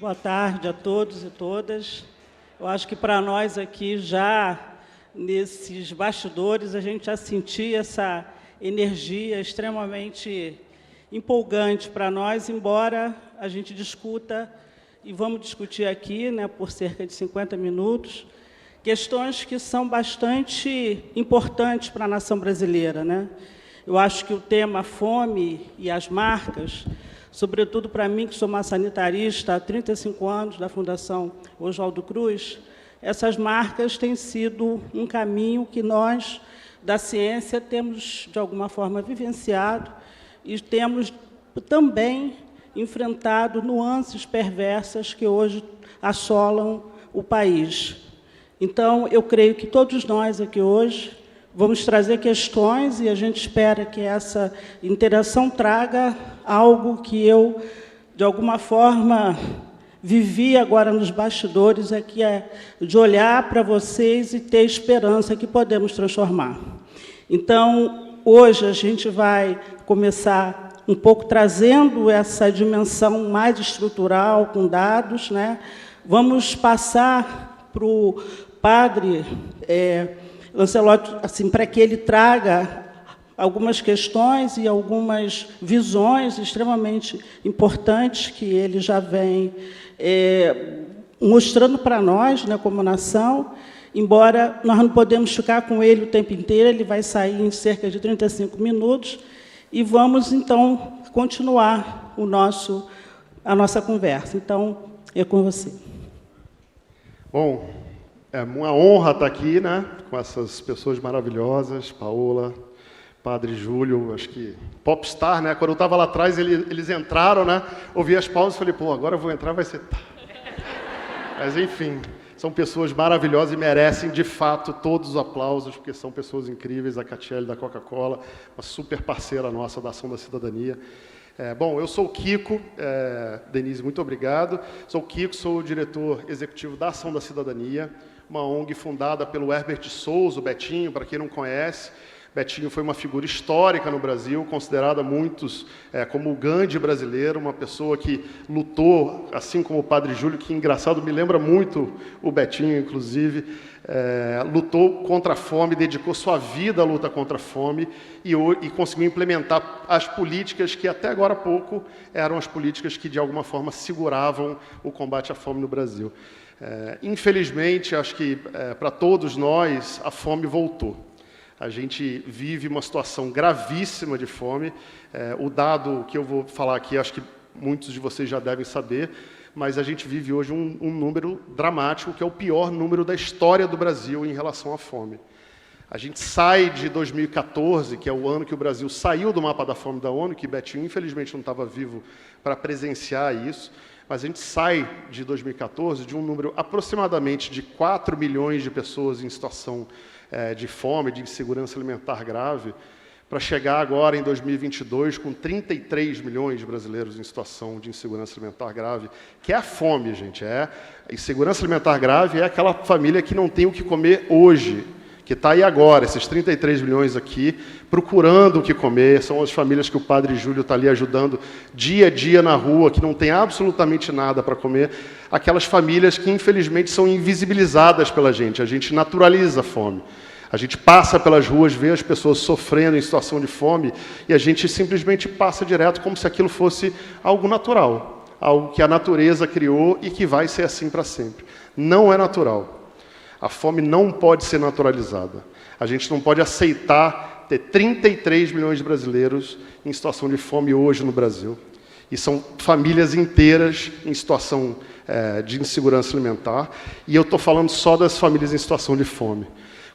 Boa tarde a todos e todas. Eu acho que para nós aqui, já nesses bastidores, a gente já sentia essa energia extremamente empolgante para nós, embora a gente discuta, e vamos discutir aqui, né, por cerca de 50 minutos, questões que são bastante importantes para a nação brasileira, né? Eu acho que o tema fome e as marcas, sobretudo para mim, que sou uma sanitarista há 35 anos, da Fundação Oswaldo Cruz, essas marcas têm sido um caminho que nós, da ciência, temos, de alguma forma, vivenciado e temos também enfrentado nuances perversas que hoje assolam o país. Então, eu creio que todos nós aqui hoje vamos trazer questões e a gente espera que essa interação traga algo que eu, de alguma forma, vivi agora nos bastidores, que é de olhar para vocês e ter esperança que podemos transformar. Então, hoje a gente vai começar um pouco trazendo essa dimensão mais estrutural, com dados, né? Vamos passar para o padre Lancelotti, assim, para que ele traga algumas questões e algumas visões extremamente importantes que ele já vem mostrando para nós, né, como nação, embora nós não podemos ficar com ele o tempo inteiro, ele vai sair em cerca de 35 minutos, e vamos, então, continuar a nossa conversa. Então, é com você. Bom, é uma honra estar aqui, né, com essas pessoas maravilhosas, Paola, Padre Júlio, acho que popstar, né? Quando eu estava lá atrás, eles entraram, né? Ouvi as pausas e falei, pô, agora eu vou entrar, vai ser... Mas, enfim, são pessoas maravilhosas e merecem, de fato, todos os aplausos, porque são pessoas incríveis, a Catiele da Coca-Cola, uma super parceira nossa da Ação da Cidadania. Bom, eu sou o Kiko, Denise, muito obrigado. Sou o Kiko, sou o diretor executivo da Ação da Cidadania, uma ONG fundada pelo Herbert de Souza, o Betinho, para quem não conhece. Betinho foi uma figura histórica no Brasil, considerada muitos como o Gandhi brasileiro, uma pessoa que lutou, assim como o Padre Júlio, que, engraçado, me lembra muito o Betinho, inclusive, lutou contra a fome, dedicou sua vida à luta contra a fome e conseguiu implementar as políticas que, até agora há pouco, eram as políticas que, de alguma forma, seguravam o combate à fome no Brasil. Infelizmente, acho que, para todos nós, a fome voltou. A gente vive uma situação gravíssima de fome. O dado que eu vou falar aqui, acho que muitos de vocês já devem saber, mas a gente vive hoje um número dramático, que é o pior número da história do Brasil em relação à fome. A gente sai de 2014, que é o ano que o Brasil saiu do mapa da fome da ONU, que Betinho, infelizmente, não estava vivo para presenciar isso, mas a gente sai de 2014 de um número aproximadamente de 4 milhões de pessoas em situação de fome, de insegurança alimentar grave, para chegar agora em 2022 com 33 milhões de brasileiros em situação de insegurança alimentar grave, que é a fome, gente. A insegurança alimentar grave é aquela família que não tem o que comer hoje, que está aí agora, esses 33 milhões aqui, procurando o que comer, são as famílias que o Padre Júlio está ali ajudando dia a dia na rua, que não tem absolutamente nada para comer, aquelas famílias que, infelizmente, são invisibilizadas pela gente, a gente naturaliza a fome. A gente passa pelas ruas, vê as pessoas sofrendo em situação de fome, e a gente simplesmente passa direto como se aquilo fosse algo natural, algo que a natureza criou e que vai ser assim para sempre. Não é natural. A fome não pode ser naturalizada. A gente não pode aceitar ter 33 milhões de brasileiros em situação de fome hoje no Brasil. E são famílias inteiras em situação de insegurança alimentar. E eu estou falando só das famílias em situação de fome.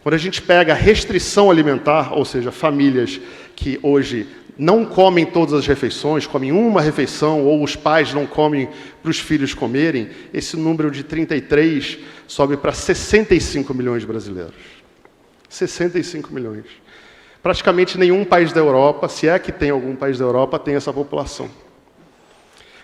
Quando a gente pega a restrição alimentar, ou seja, famílias que hoje não comem todas as refeições, comem uma refeição, ou os pais não comem para os filhos comerem, esse número de 33 sobe para 65 milhões de brasileiros. 65 milhões. Praticamente nenhum país da Europa, se é que tem algum país da Europa, tem essa população.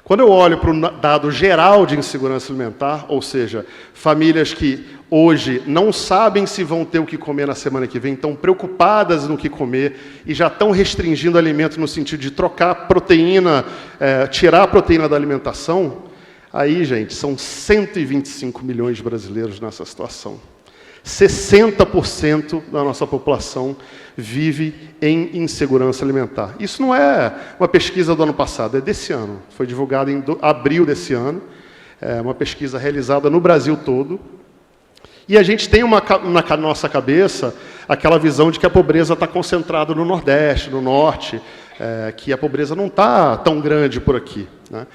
Quando eu olho para o dado geral de insegurança alimentar, ou seja, famílias que hoje não sabem se vão ter o que comer na semana que vem, estão preocupadas no que comer e já estão restringindo alimento no sentido de trocar proteína, tirar a proteína da alimentação, Aí, gente, são 125 milhões de brasileiros nessa situação. 60% da nossa população vive em insegurança alimentar. Isso não é uma pesquisa do ano passado, é desse ano. Foi divulgada em abril desse ano. É uma pesquisa realizada no Brasil todo. E a gente tem na nossa cabeça aquela visão de que a pobreza está concentrada no Nordeste, no Norte, que a pobreza não está tão grande por aqui, né?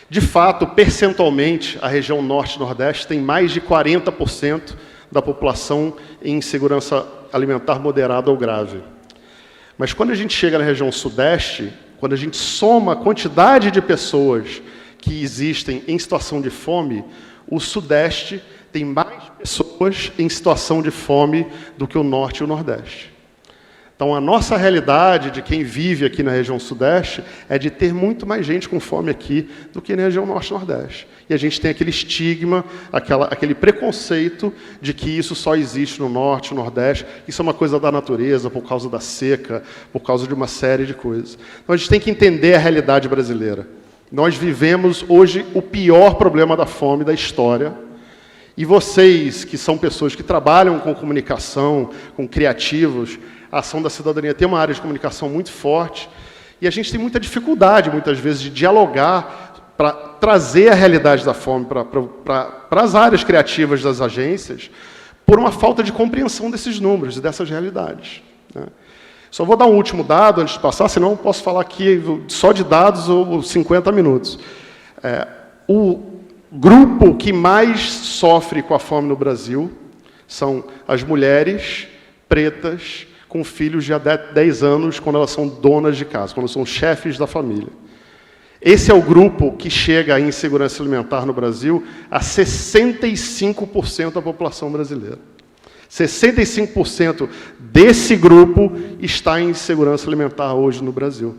De fato, percentualmente, a região Norte e Nordeste tem mais de 40% da população em insegurança alimentar moderada ou grave. Mas quando a gente chega na região Sudeste, quando a gente soma a quantidade de pessoas que existem em situação de fome, o Sudeste tem mais pessoas em situação de fome do que o Norte e o Nordeste. Então, a nossa realidade de quem vive aqui na região Sudeste é de ter muito mais gente com fome aqui do que na região Norte e Nordeste. E a gente tem aquele estigma, aquele preconceito de que isso só existe no Norte e no Nordeste. Isso é uma coisa da natureza, por causa da seca, por causa de uma série de coisas. Então, a gente tem que entender a realidade brasileira. Nós vivemos hoje o pior problema da fome da história. E vocês, que são pessoas que trabalham com comunicação, com criativos, a Ação da Cidadania tem uma área de comunicação muito forte, e a gente tem muita dificuldade, muitas vezes, de dialogar para trazer a realidade da fome para as áreas criativas das agências, por uma falta de compreensão desses números e dessas realidades, né? Só vou dar um último dado antes de passar, senão eu posso falar aqui só de dados ou 50 minutos. O grupo que mais sofre com a fome no Brasil são as mulheres pretas com filhos de 10 anos, quando elas são donas de casa, quando são chefes da família. Esse é o grupo que chega à insegurança alimentar no Brasil a 65% da população brasileira. 65% desse grupo está em insegurança alimentar hoje no Brasil.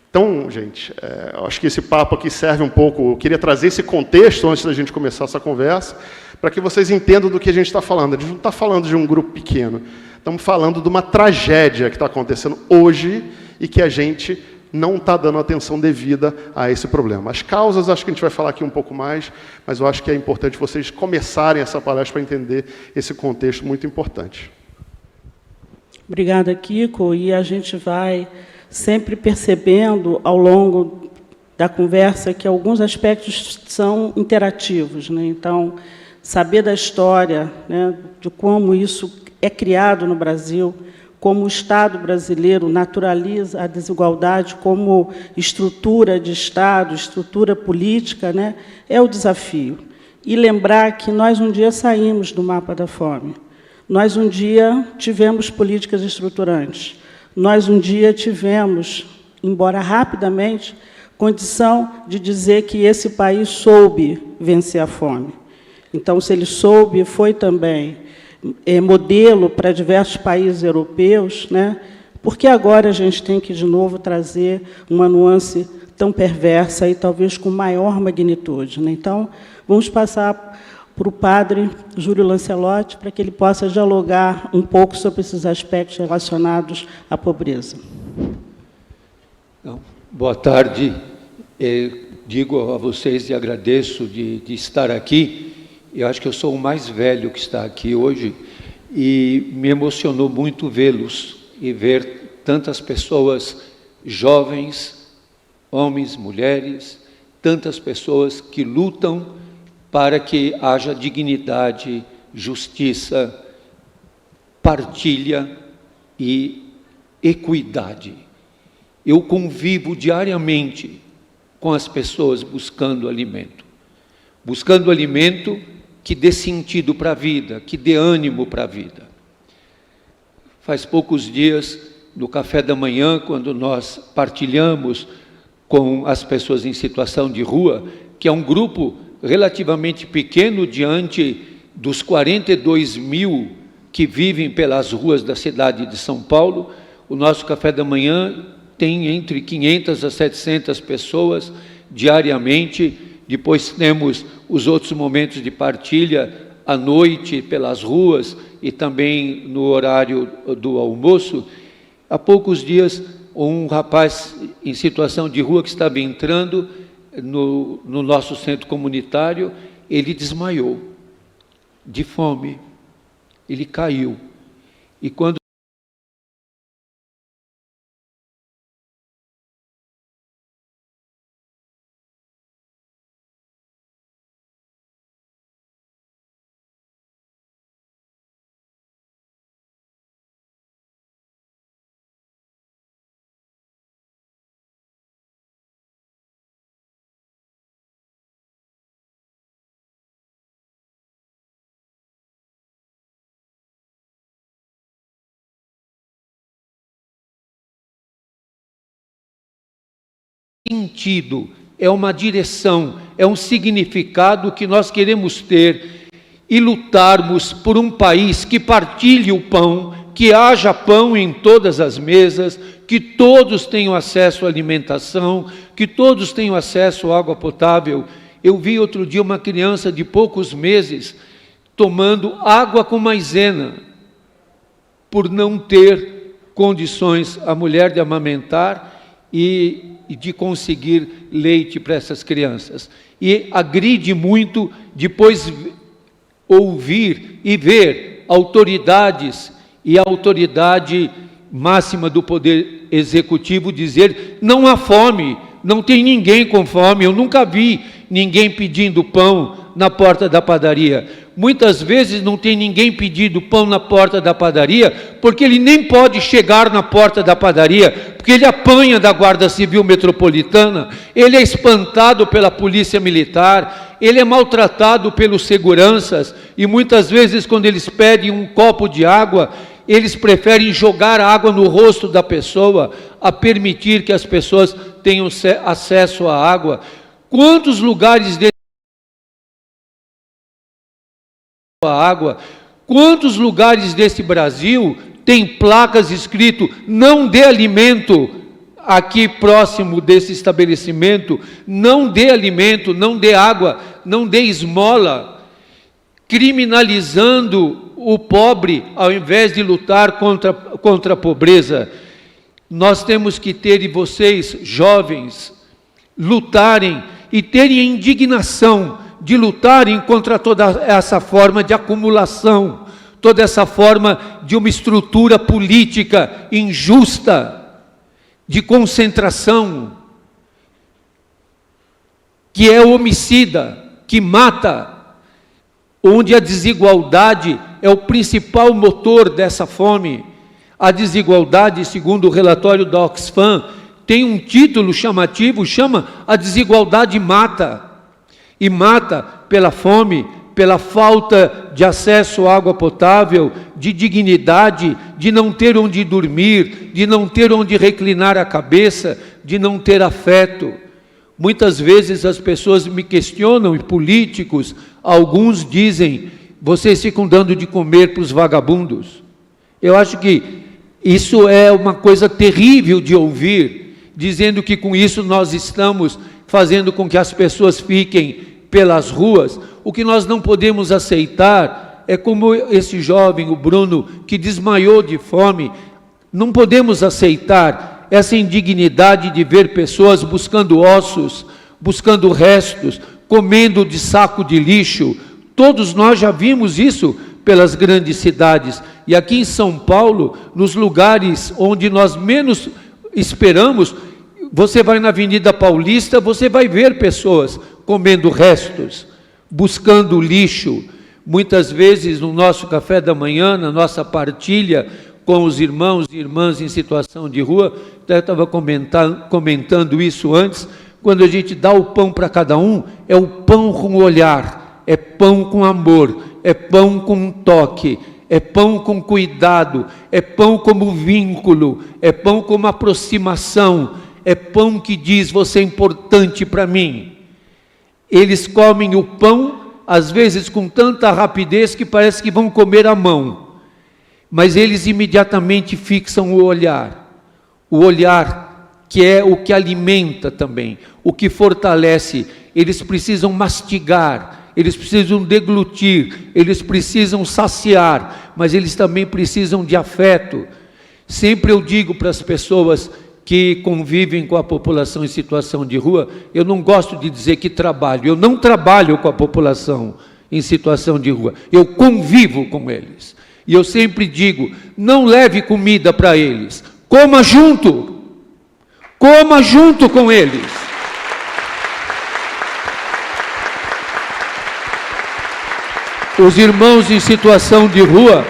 Então, gente, eu acho que esse papo aqui serve um pouco... Eu queria trazer esse contexto antes da gente começar essa conversa, para que vocês entendam do que a gente está falando. A gente não está falando de um grupo pequeno. Estamos falando de uma tragédia que está acontecendo hoje e que a gente não está dando atenção devida a esse problema. As causas, acho que a gente vai falar aqui um pouco mais, mas eu acho que é importante vocês começarem essa palestra para entender esse contexto muito importante. Obrigada, Kiko. E a gente vai sempre percebendo, ao longo da conversa, que alguns aspectos são interativos, né? Então, saber da história, né, de como isso é criado no Brasil, como o Estado brasileiro naturaliza a desigualdade como estrutura de Estado, estrutura política, né, é o desafio. E lembrar que nós um dia saímos do mapa da fome. Nós um dia tivemos políticas estruturantes. Nós um dia tivemos, embora rapidamente, condição de dizer que esse país soube vencer a fome. Então, se ele soube, foi também modelo para diversos países europeus, né? Porque agora a gente tem que, de novo, trazer uma nuance tão perversa e talvez com maior magnitude, né? Então, vamos passar para o padre Júlio Lancelotti, para que ele possa dialogar um pouco sobre esses aspectos relacionados à pobreza. Boa tarde. Digo a vocês e agradeço de estar aqui. Eu acho que eu sou o mais velho que está aqui hoje e me emocionou muito vê-los e ver tantas pessoas jovens, homens, mulheres, tantas pessoas que lutam para que haja dignidade, justiça, partilha e equidade. Eu convivo diariamente com as pessoas buscando alimento que dê sentido para a vida, que dê ânimo para a vida. Faz poucos dias, no café da manhã, quando nós partilhamos com as pessoas em situação de rua, que é um grupo relativamente pequeno diante dos 42 mil que vivem pelas ruas da cidade de São Paulo, o nosso café da manhã tem entre 500 a 700 pessoas diariamente. Depois temos os outros momentos de partilha à noite pelas ruas e também no horário do almoço. Há poucos dias, um rapaz em situação de rua que estava entrando no nosso centro comunitário, ele desmaiou de fome, ele caiu. E quando sentido, é uma direção, é um significado que nós queremos ter e lutarmos por um país que partilhe o pão, que haja pão em todas as mesas, que todos tenham acesso à alimentação, que todos tenham acesso à água potável. Eu vi outro dia uma criança de poucos meses tomando água com maisena, por não ter condições a mulher de amamentar e de conseguir leite para essas crianças. E agride muito depois ouvir e ver autoridades e a autoridade máxima do Poder Executivo dizer: não há fome, não tem ninguém com fome. Eu nunca vi ninguém pedindo pão na porta da padaria. Muitas vezes não tem ninguém pedindo pão na porta da padaria, porque ele nem pode chegar na porta da padaria, porque ele apanha da Guarda Civil Metropolitana, ele é espantado pela Polícia Militar, ele é maltratado pelos seguranças, e muitas vezes quando eles pedem um copo de água, eles preferem jogar água no rosto da pessoa, a permitir que as pessoas tenham acesso à água. Quantos lugares quantos lugares desse Brasil tem placas escrito: não dê alimento aqui próximo desse estabelecimento, não dê alimento, não dê água, não dê esmola, criminalizando o pobre ao invés de lutar contra a pobreza. Nós temos que ter, e vocês, jovens, lutarem e terem indignação de lutarem contra toda essa forma de acumulação, toda essa forma de uma estrutura política injusta, de concentração, que é homicida, que mata, onde a desigualdade é o principal motor dessa fome. A desigualdade, segundo o relatório da Oxfam, tem um título chamativo, chama A Desigualdade Mata. E mata pela fome, pela falta de acesso à água potável, de dignidade, de não ter onde dormir, de não ter onde reclinar a cabeça, de não ter afeto. Muitas vezes as pessoas me questionam, e políticos, alguns dizem: vocês ficam dando de comer para os vagabundos. Eu acho que isso é uma coisa terrível de ouvir, dizendo que com isso nós estamos fazendo com que as pessoas fiquem pelas ruas. O que nós não podemos aceitar é como esse jovem, o Bruno, que desmaiou de fome. Não podemos aceitar essa indignidade de ver pessoas buscando ossos, buscando restos, comendo de saco de lixo. Todos nós já vimos isso pelas grandes cidades. E aqui em São Paulo, nos lugares onde nós menos esperamos, você vai na Avenida Paulista, você vai ver pessoas comendo restos, buscando lixo. Muitas vezes no nosso café da manhã, na nossa partilha com os irmãos e irmãs em situação de rua, até estava comentando isso antes, quando a gente dá o pão para cada um, é o pão com olhar, é pão com amor, é pão com toque, é pão com cuidado, é pão como vínculo, é pão como aproximação, é pão que diz: você é importante para mim. Eles comem o pão, às vezes com tanta rapidez que parece que vão comer à mão, mas eles imediatamente fixam o olhar que é o que alimenta também, o que fortalece. Eles precisam mastigar, eles precisam deglutir, eles precisam saciar, mas eles também precisam de afeto. Sempre eu digo para as pessoas que convivem com a população em situação de rua. Eu não gosto de dizer que trabalho, eu não trabalho com a população em situação de rua, eu convivo com eles. E eu sempre digo, não leve comida para eles, coma junto com eles. Os irmãos em situação de rua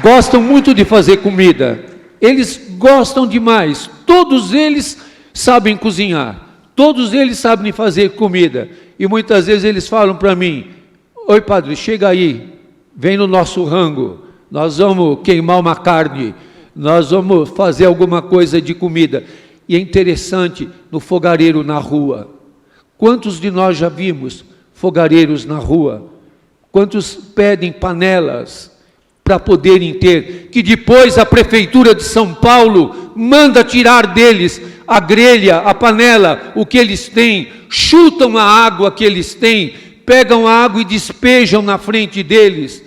gostam muito de fazer comida, eles gostam demais, todos eles sabem cozinhar, todos eles sabem fazer comida, e muitas vezes eles falam para mim: oi padre, chega aí, vem no nosso rango, nós vamos queimar uma carne, nós vamos fazer alguma coisa de comida. E é interessante, no fogareiro na rua, quantos de nós já vimos fogareiros na rua? Quantos pedem panelas para poderem ter, que depois a Prefeitura de São Paulo manda tirar deles a grelha, a panela, o que eles têm, chutam a água que eles têm, pegam a água e despejam na frente deles.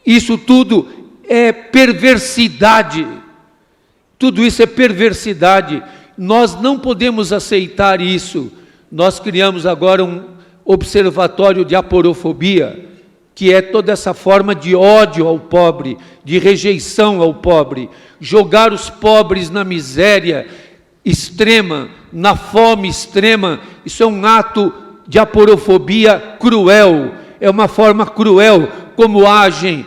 Isso tudo é perversidade, tudo isso é perversidade, nós não podemos aceitar isso. Nós criamos agora um observatório de aporofobia, que é toda essa forma de ódio ao pobre, de rejeição ao pobre, jogar os pobres na miséria extrema, na fome extrema. Isso é um ato de aporofobia cruel, é uma forma cruel como age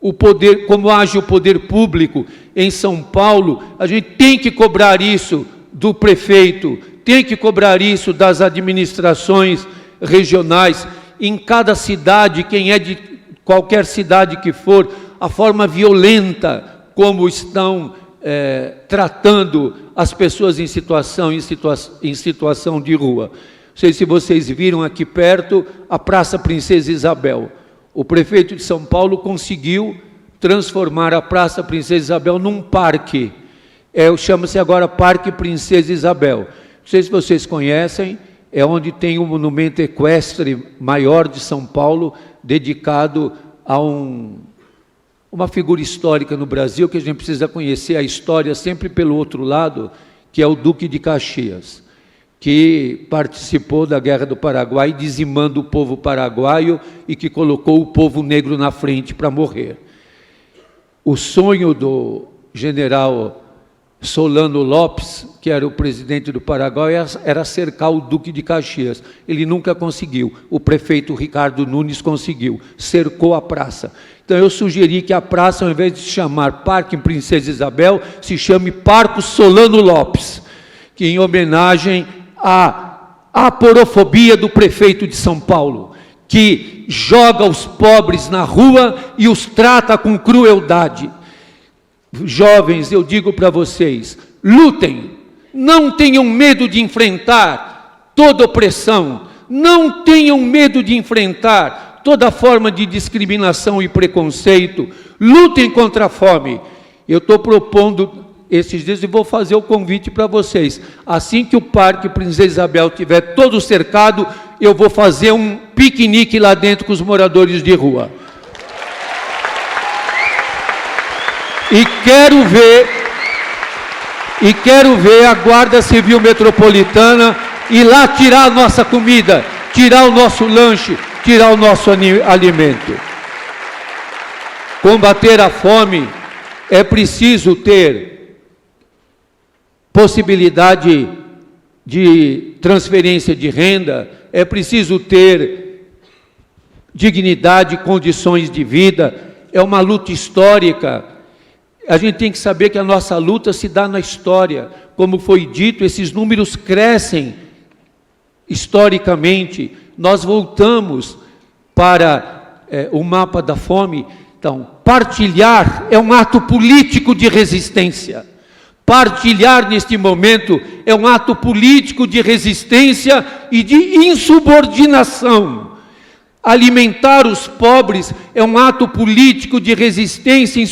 o poder público em São Paulo. A gente tem que cobrar isso do prefeito, tem que cobrar isso das administrações regionais. Em cada cidade, quem é de qualquer cidade que for, a forma violenta como estão tratando as pessoas em situação de rua. Não sei se vocês viram aqui perto a Praça Princesa Isabel. O prefeito de São Paulo conseguiu transformar a Praça Princesa Isabel num parque. Chama-se agora Parque Princesa Isabel. Não sei se vocês conhecem, é onde tem o monumento equestre maior de São Paulo, dedicado a uma figura histórica no Brasil, que a gente precisa conhecer a história sempre pelo outro lado, que é o Duque de Caxias, que participou da Guerra do Paraguai, dizimando o povo paraguaio e que colocou o povo negro na frente para morrer. O sonho do general Solano Lopes, que era o presidente do Paraguai, era cercar o Duque de Caxias. Ele nunca conseguiu. O prefeito Ricardo Nunes conseguiu, cercou a praça. Então eu sugeri que a praça, ao invés de se chamar Parque Princesa Isabel, se chame Parque Solano Lopes, que em homenagem à aporofobia do prefeito de São Paulo, que joga os pobres na rua e os trata com crueldade. Jovens, eu digo para vocês, lutem, não tenham medo de enfrentar toda opressão, não tenham medo de enfrentar toda forma de discriminação e preconceito, lutem contra a fome. Eu estou propondo esses dias e vou fazer o convite para vocês, assim que o Parque Princesa Isabel estiver todo cercado, eu vou fazer um piquenique lá dentro com os moradores de rua. E quero ver a Guarda Civil Metropolitana ir lá tirar a nossa comida, tirar o nosso lanche, tirar o nosso alimento. Combater a fome é preciso ter possibilidade de transferência de renda, é preciso ter dignidade, condições de vida, é uma luta histórica. A gente tem que saber que a nossa luta se dá na história. Como foi dito, esses números crescem historicamente. Nós voltamos para o mapa da fome. Então, partilhar é um ato político de resistência. Partilhar neste momento é um ato político de resistência e de insubordinação. Alimentar os pobres é um ato político de resistência,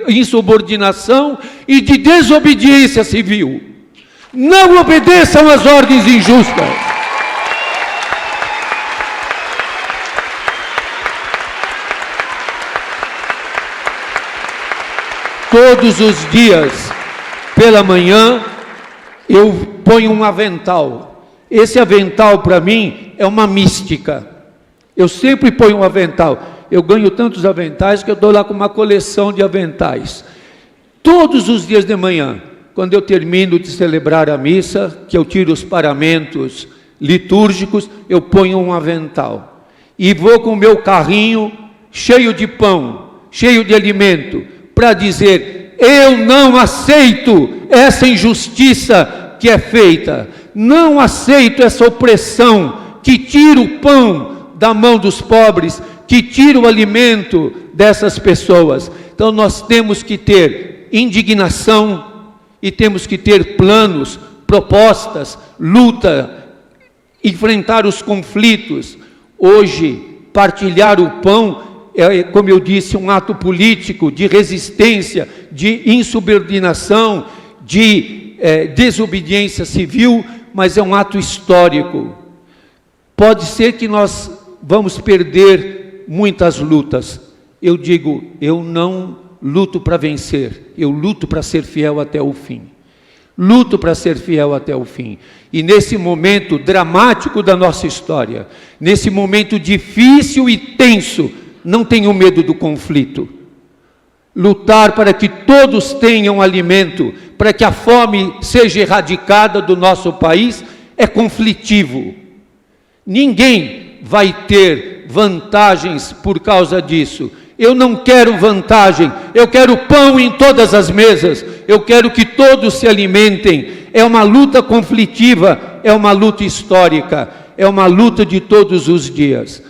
insubordinação e de desobediência civil. Não obedeçam às ordens injustas. Todos os dias, pela manhã, eu ponho um avental. Esse avental, para mim, é uma mística. Eu sempre ponho um avental. Eu ganho tantos aventais que eu estou lá com uma coleção de aventais. Todos os dias de manhã, quando eu termino de celebrar a missa, que eu tiro os paramentos litúrgicos, eu ponho um avental. E vou com o meu carrinho cheio de pão, cheio de alimento, para dizer: eu não aceito essa injustiça que é feita, não aceito essa opressão que tira o pão da mão dos pobres, que tira o alimento dessas pessoas. Então nós temos que ter indignação e temos que ter planos, propostas, luta, enfrentar os conflitos. Hoje, partilhar o pão é, como eu disse, um ato político de resistência, de insubordinação, de desobediência civil, mas é um ato histórico. Pode ser que nós vamos perder muitas lutas. Eu digo, eu não luto para vencer, eu luto para ser fiel até o fim. Luto para ser fiel até o fim. E nesse momento dramático da nossa história, nesse momento difícil e tenso, não tenho medo do conflito. Lutar para que todos tenham alimento, para que a fome seja erradicada do nosso país, é conflitivo. Ninguém vai ter vantagens por causa disso. Eu não quero vantagem, eu quero pão em todas as mesas, eu quero que todos se alimentem. É uma luta conflitiva, é uma luta histórica, é uma luta de todos os dias.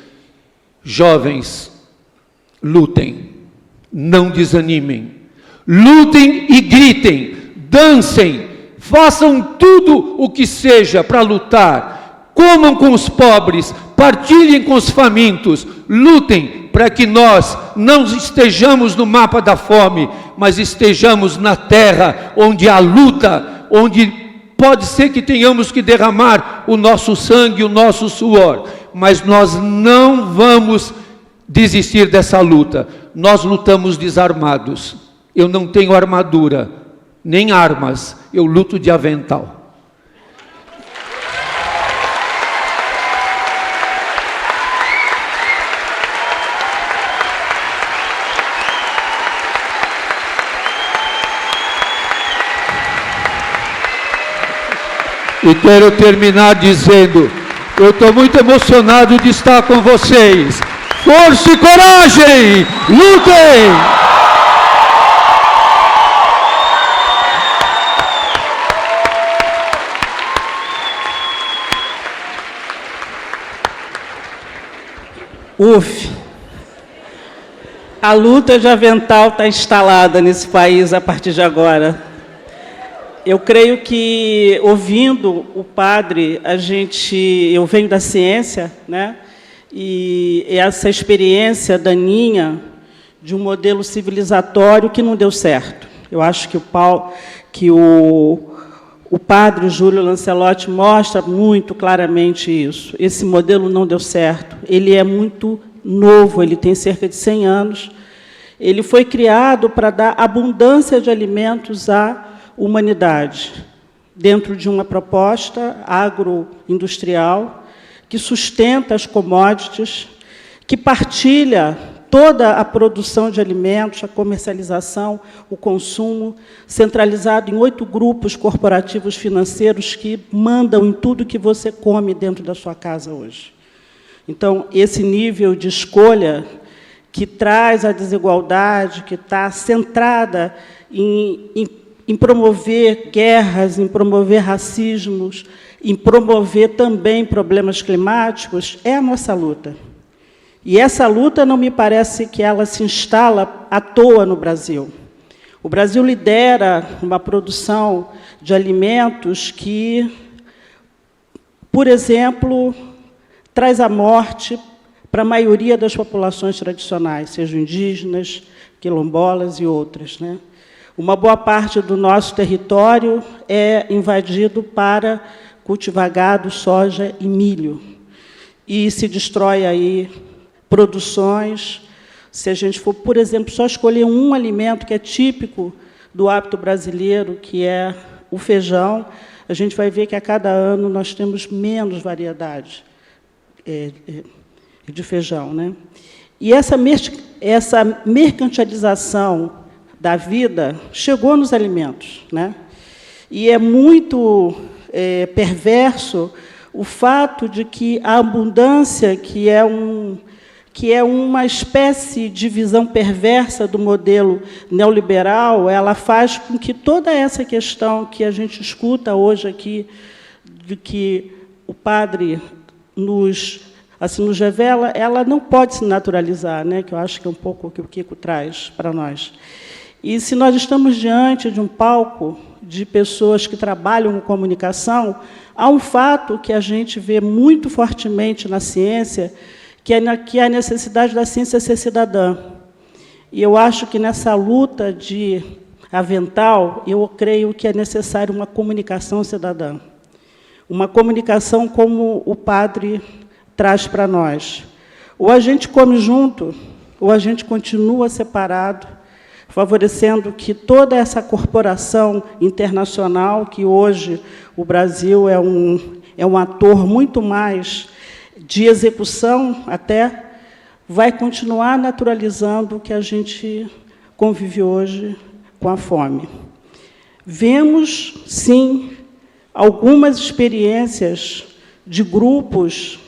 Jovens, lutem, não desanimem, lutem e gritem, dancem, façam tudo o que seja para lutar, comam com os pobres, partilhem com os famintos, lutem para que nós não estejamos no mapa da fome, mas estejamos na terra onde há luta, onde pode ser que tenhamos que derramar o nosso sangue, o nosso suor, mas nós não vamos desistir dessa luta. Nós lutamos desarmados. Eu não tenho armadura, nem armas, eu luto de avental. E quero terminar dizendo, eu estou muito emocionado de estar com vocês. Força e coragem! Lutem! A luta de avental está instalada nesse país a partir de agora. Eu creio que, ouvindo o padre, eu venho da ciência, né? E essa experiência daninha de um modelo civilizatório que não deu certo. Eu acho que o padre Júlio Lancelotti mostra muito claramente isso. Esse modelo não deu certo. Ele é muito novo, ele tem cerca de 100 anos. Ele foi criado para dar abundância de alimentos à humanidade, dentro de uma proposta agroindustrial que sustenta as commodities, que partilha toda a produção de alimentos, a comercialização, o consumo, centralizado em 8 grupos corporativos financeiros que mandam em tudo que você come dentro da sua casa hoje. Então, esse nível de escolha que traz a desigualdade, que está centrada em promover guerras, em promover racismos, em promover também problemas climáticos, é a nossa luta. E essa luta não me parece que ela se instala à toa no Brasil. O Brasil lidera uma produção de alimentos que, por exemplo, traz a morte para a maioria das populações tradicionais, sejam indígenas, quilombolas e outras, né? Uma boa parte do nosso território é invadido para cultivar gado, soja e milho. E se destrói aí produções. Se a gente for, por exemplo, só escolher um alimento que é típico do hábito brasileiro, que é o feijão, a gente vai ver que a cada ano nós temos menos variedade de feijão, né? E essa mercantilização da vida chegou nos alimentos, né? E é muito perverso o fato de que a abundância, que é uma espécie de visão perversa do modelo neoliberal, ela faz com que toda essa questão que a gente escuta hoje aqui, de que o padre nos revela, ela não pode se naturalizar, né? Que eu acho que é um pouco o que o Kiko traz para nós. E se nós estamos diante de um palco de pessoas que trabalham com comunicação, há um fato que a gente vê muito fortemente na ciência, que é a necessidade da ciência ser cidadã. E eu acho que nessa luta de avental, eu creio que é necessário uma comunicação cidadã. Uma comunicação como o padre traz para nós. Ou a gente come junto, ou a gente continua separado, favorecendo que toda essa corporação internacional, que hoje o Brasil é um ator muito mais de execução até, vai continuar naturalizando o que a gente convive hoje com a fome. Vemos, sim, algumas experiências de grupos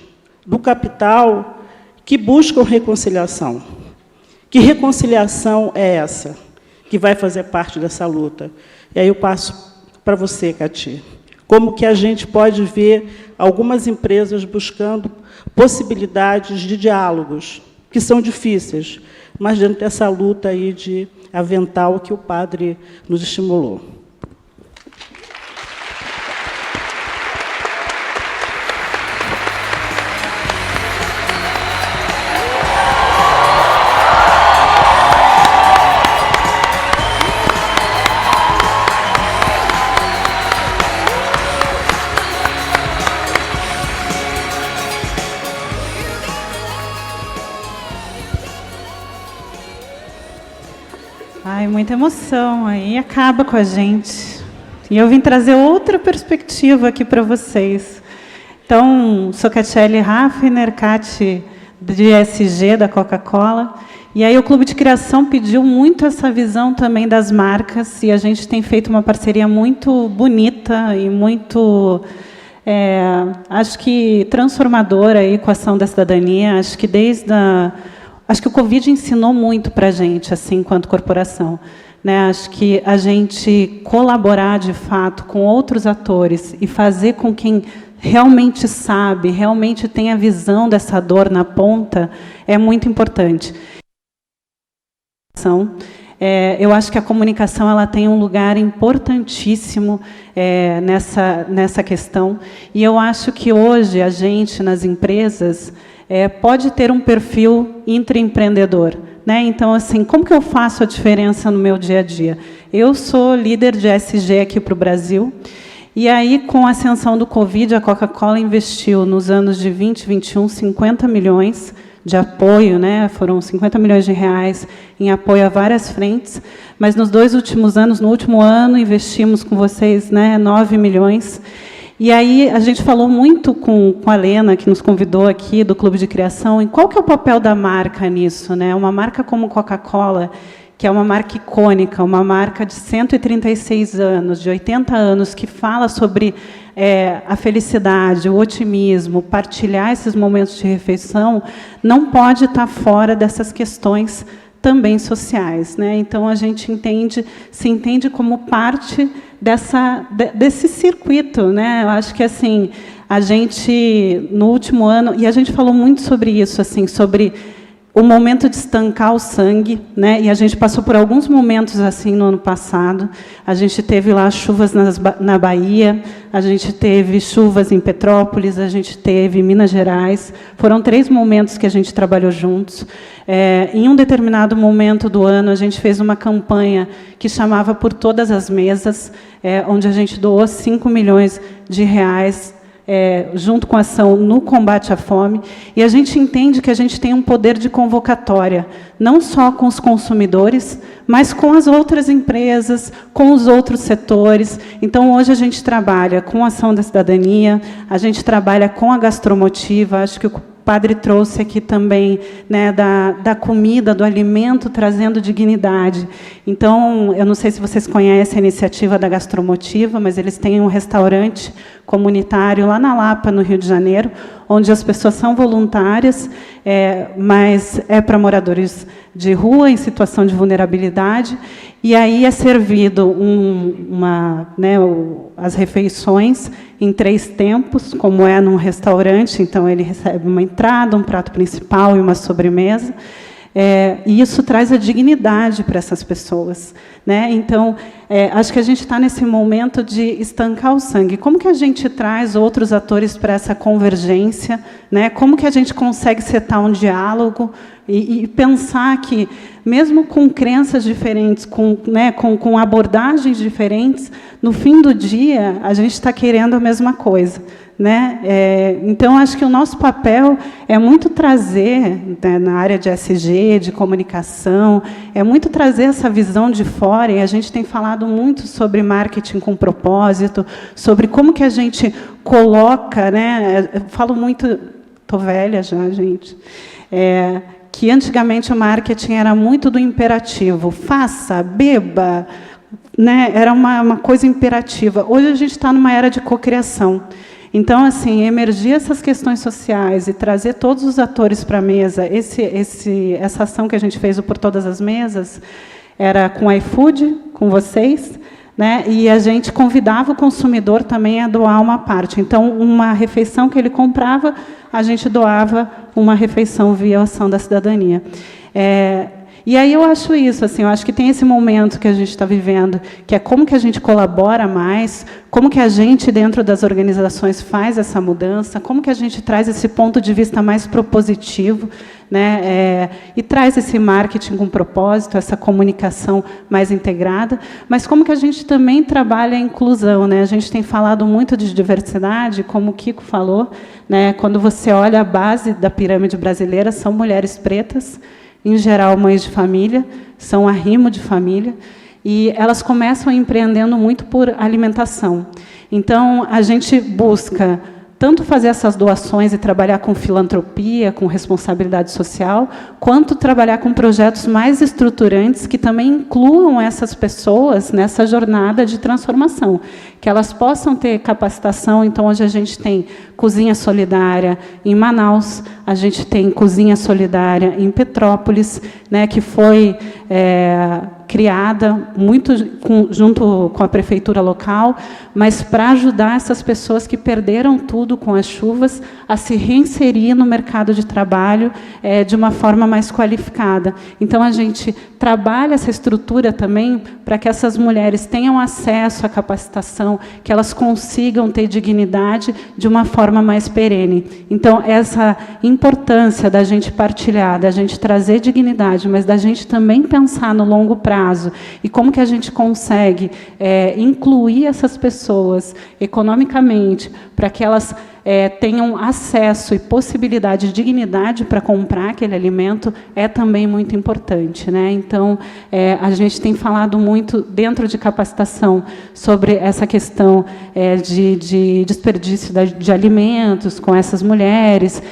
do capital que buscam reconciliação. Que reconciliação é essa que vai fazer parte dessa luta? E aí eu passo para você, Cati. Como que a gente pode ver algumas empresas buscando possibilidades de diálogos, que são difíceis, mas dentro dessa luta aí de avental que o padre nos estimulou. Ai, muita emoção, aí acaba com a gente. E eu vim trazer outra perspectiva aqui para vocês. Então, sou Catiele Raffner, Cati de ESG, da Coca-Cola. E aí o Clube de Criação pediu muito essa visão também das marcas, e a gente tem feito uma parceria muito bonita e muito, acho que transformadora aí com a ação da cidadania. Acho que acho que o Covid ensinou muito para a gente, assim, enquanto corporação, né? Acho que a gente colaborar, de fato, com outros atores e fazer com quem realmente sabe, realmente tem a visão dessa dor na ponta, é muito importante. Eu acho que a comunicação ela tem um lugar importantíssimo nessa questão, e eu acho que hoje a gente, nas empresas, pode ter um perfil intraempreendedor, né? Então, assim, como que eu faço a diferença no meu dia a dia? Eu sou líder de ESG aqui para o Brasil, e aí, com a ascensão do Covid, a Coca-Cola investiu, nos anos de 20 e 21, 50 milhões de apoio, né? Foram 50 milhões de reais em apoio a várias frentes, mas nos 2 últimos anos, no último ano, investimos com vocês, né, 9 milhões. E aí a gente falou muito com a Lena, que nos convidou aqui, do Clube de Criação, em qual que é o papel da marca nisso, né? Uma marca como Coca-Cola, que é uma marca icônica, uma marca de 136 anos, de 80 anos, que fala sobre a felicidade, o otimismo, partilhar esses momentos de refeição, não pode estar fora dessas questões também sociais, né? Então a gente se entende como parte desse circuito, né? Eu acho que assim a gente no último ano, e a gente falou muito sobre isso, assim, sobre o momento de estancar o sangue, né? E a gente passou por alguns momentos assim no ano passado. A gente teve lá chuvas na Bahia, a gente teve chuvas em Petrópolis, a gente teve em Minas Gerais. Foram 3 momentos que a gente trabalhou juntos. Em um determinado momento do ano, a gente fez uma campanha que chamava Por Todas as Mesas, onde a gente doou 5 milhões de reais junto com a ação no combate à fome, e a gente entende que a gente tem um poder de convocatória, não só com os consumidores, mas com as outras empresas, com os outros setores. Então, hoje a gente trabalha com a ação da cidadania, a gente trabalha com a gastromotiva, acho que o padre trouxe aqui também, né, da comida, do alimento, trazendo dignidade. Então, eu não sei se vocês conhecem a iniciativa da Gastromotiva, mas eles têm um restaurante comunitário lá na Lapa, no Rio de Janeiro, onde as pessoas são voluntárias, mas é para moradores de rua, em situação de vulnerabilidade, e aí é servido as refeições em 3 tempos, como é num restaurante. Então, ele recebe uma entrada, um prato principal e uma sobremesa. E isso traz a dignidade para essas pessoas, né? Então, acho que a gente está nesse momento de estancar o sangue. Como que a gente traz outros atores para essa convergência, né? Como que a gente consegue setar um diálogo e pensar que, mesmo com crenças diferentes, com abordagens diferentes, no fim do dia, a gente está querendo a mesma coisa, né? Então, acho que o nosso papel é muito trazer, né, na área de SG, de comunicação, é muito trazer essa visão de fora, e a gente tem falado muito sobre marketing com propósito, sobre como que a gente coloca, né? Eu falo muito, estou velha já, gente, que antigamente o marketing era muito do imperativo, faça, beba, né? Era uma coisa imperativa. Hoje a gente está numa era de cocriação. Então, assim, emergir essas questões sociais e trazer todos os atores para a mesa, essa ação que a gente fez, o Por Todas as Mesas, era com a iFood, com vocês, né? E a gente convidava o consumidor também a doar uma parte. Então, uma refeição que ele comprava, a gente doava uma refeição via ação da cidadania. E aí eu acho isso, assim, eu acho que tem esse momento que a gente está vivendo, que é como que a gente colabora mais, como que a gente, dentro das organizações, faz essa mudança, como que a gente traz esse ponto de vista mais propositivo, né, e traz esse marketing com propósito, essa comunicação mais integrada, mas como que a gente também trabalha a inclusão, né? A gente tem falado muito de diversidade, como o Kiko falou, né, quando você olha a base da pirâmide brasileira, são mulheres pretas, em geral, mães de família, são arrimo de família, e elas começam empreendendo muito por alimentação. Então, a gente busca tanto fazer essas doações e trabalhar com filantropia, com responsabilidade social, quanto trabalhar com projetos mais estruturantes que também incluam essas pessoas nessa jornada de transformação, que elas possam ter capacitação. Então, hoje a gente tem cozinha solidária em Manaus, a gente tem cozinha solidária em Petrópolis, né, que foi criada muito junto com a prefeitura local, mas para ajudar essas pessoas que perderam tudo com as chuvas a se reinserir no mercado de trabalho de uma forma mais qualificada. Então, a gente trabalha essa estrutura também para que essas mulheres tenham acesso à capacitação, que elas consigam ter dignidade de uma forma mais perene. Então, essa importância da gente partilhar, da gente trazer dignidade, mas da gente também pensar no longo prazo e como que a gente consegue incluir essas pessoas economicamente para que elas tenham acesso e possibilidade de dignidade para comprar aquele alimento, é também muito importante, né? Então, a gente tem falado muito, dentro de capacitação, sobre essa questão de desperdício de alimentos com essas mulheres.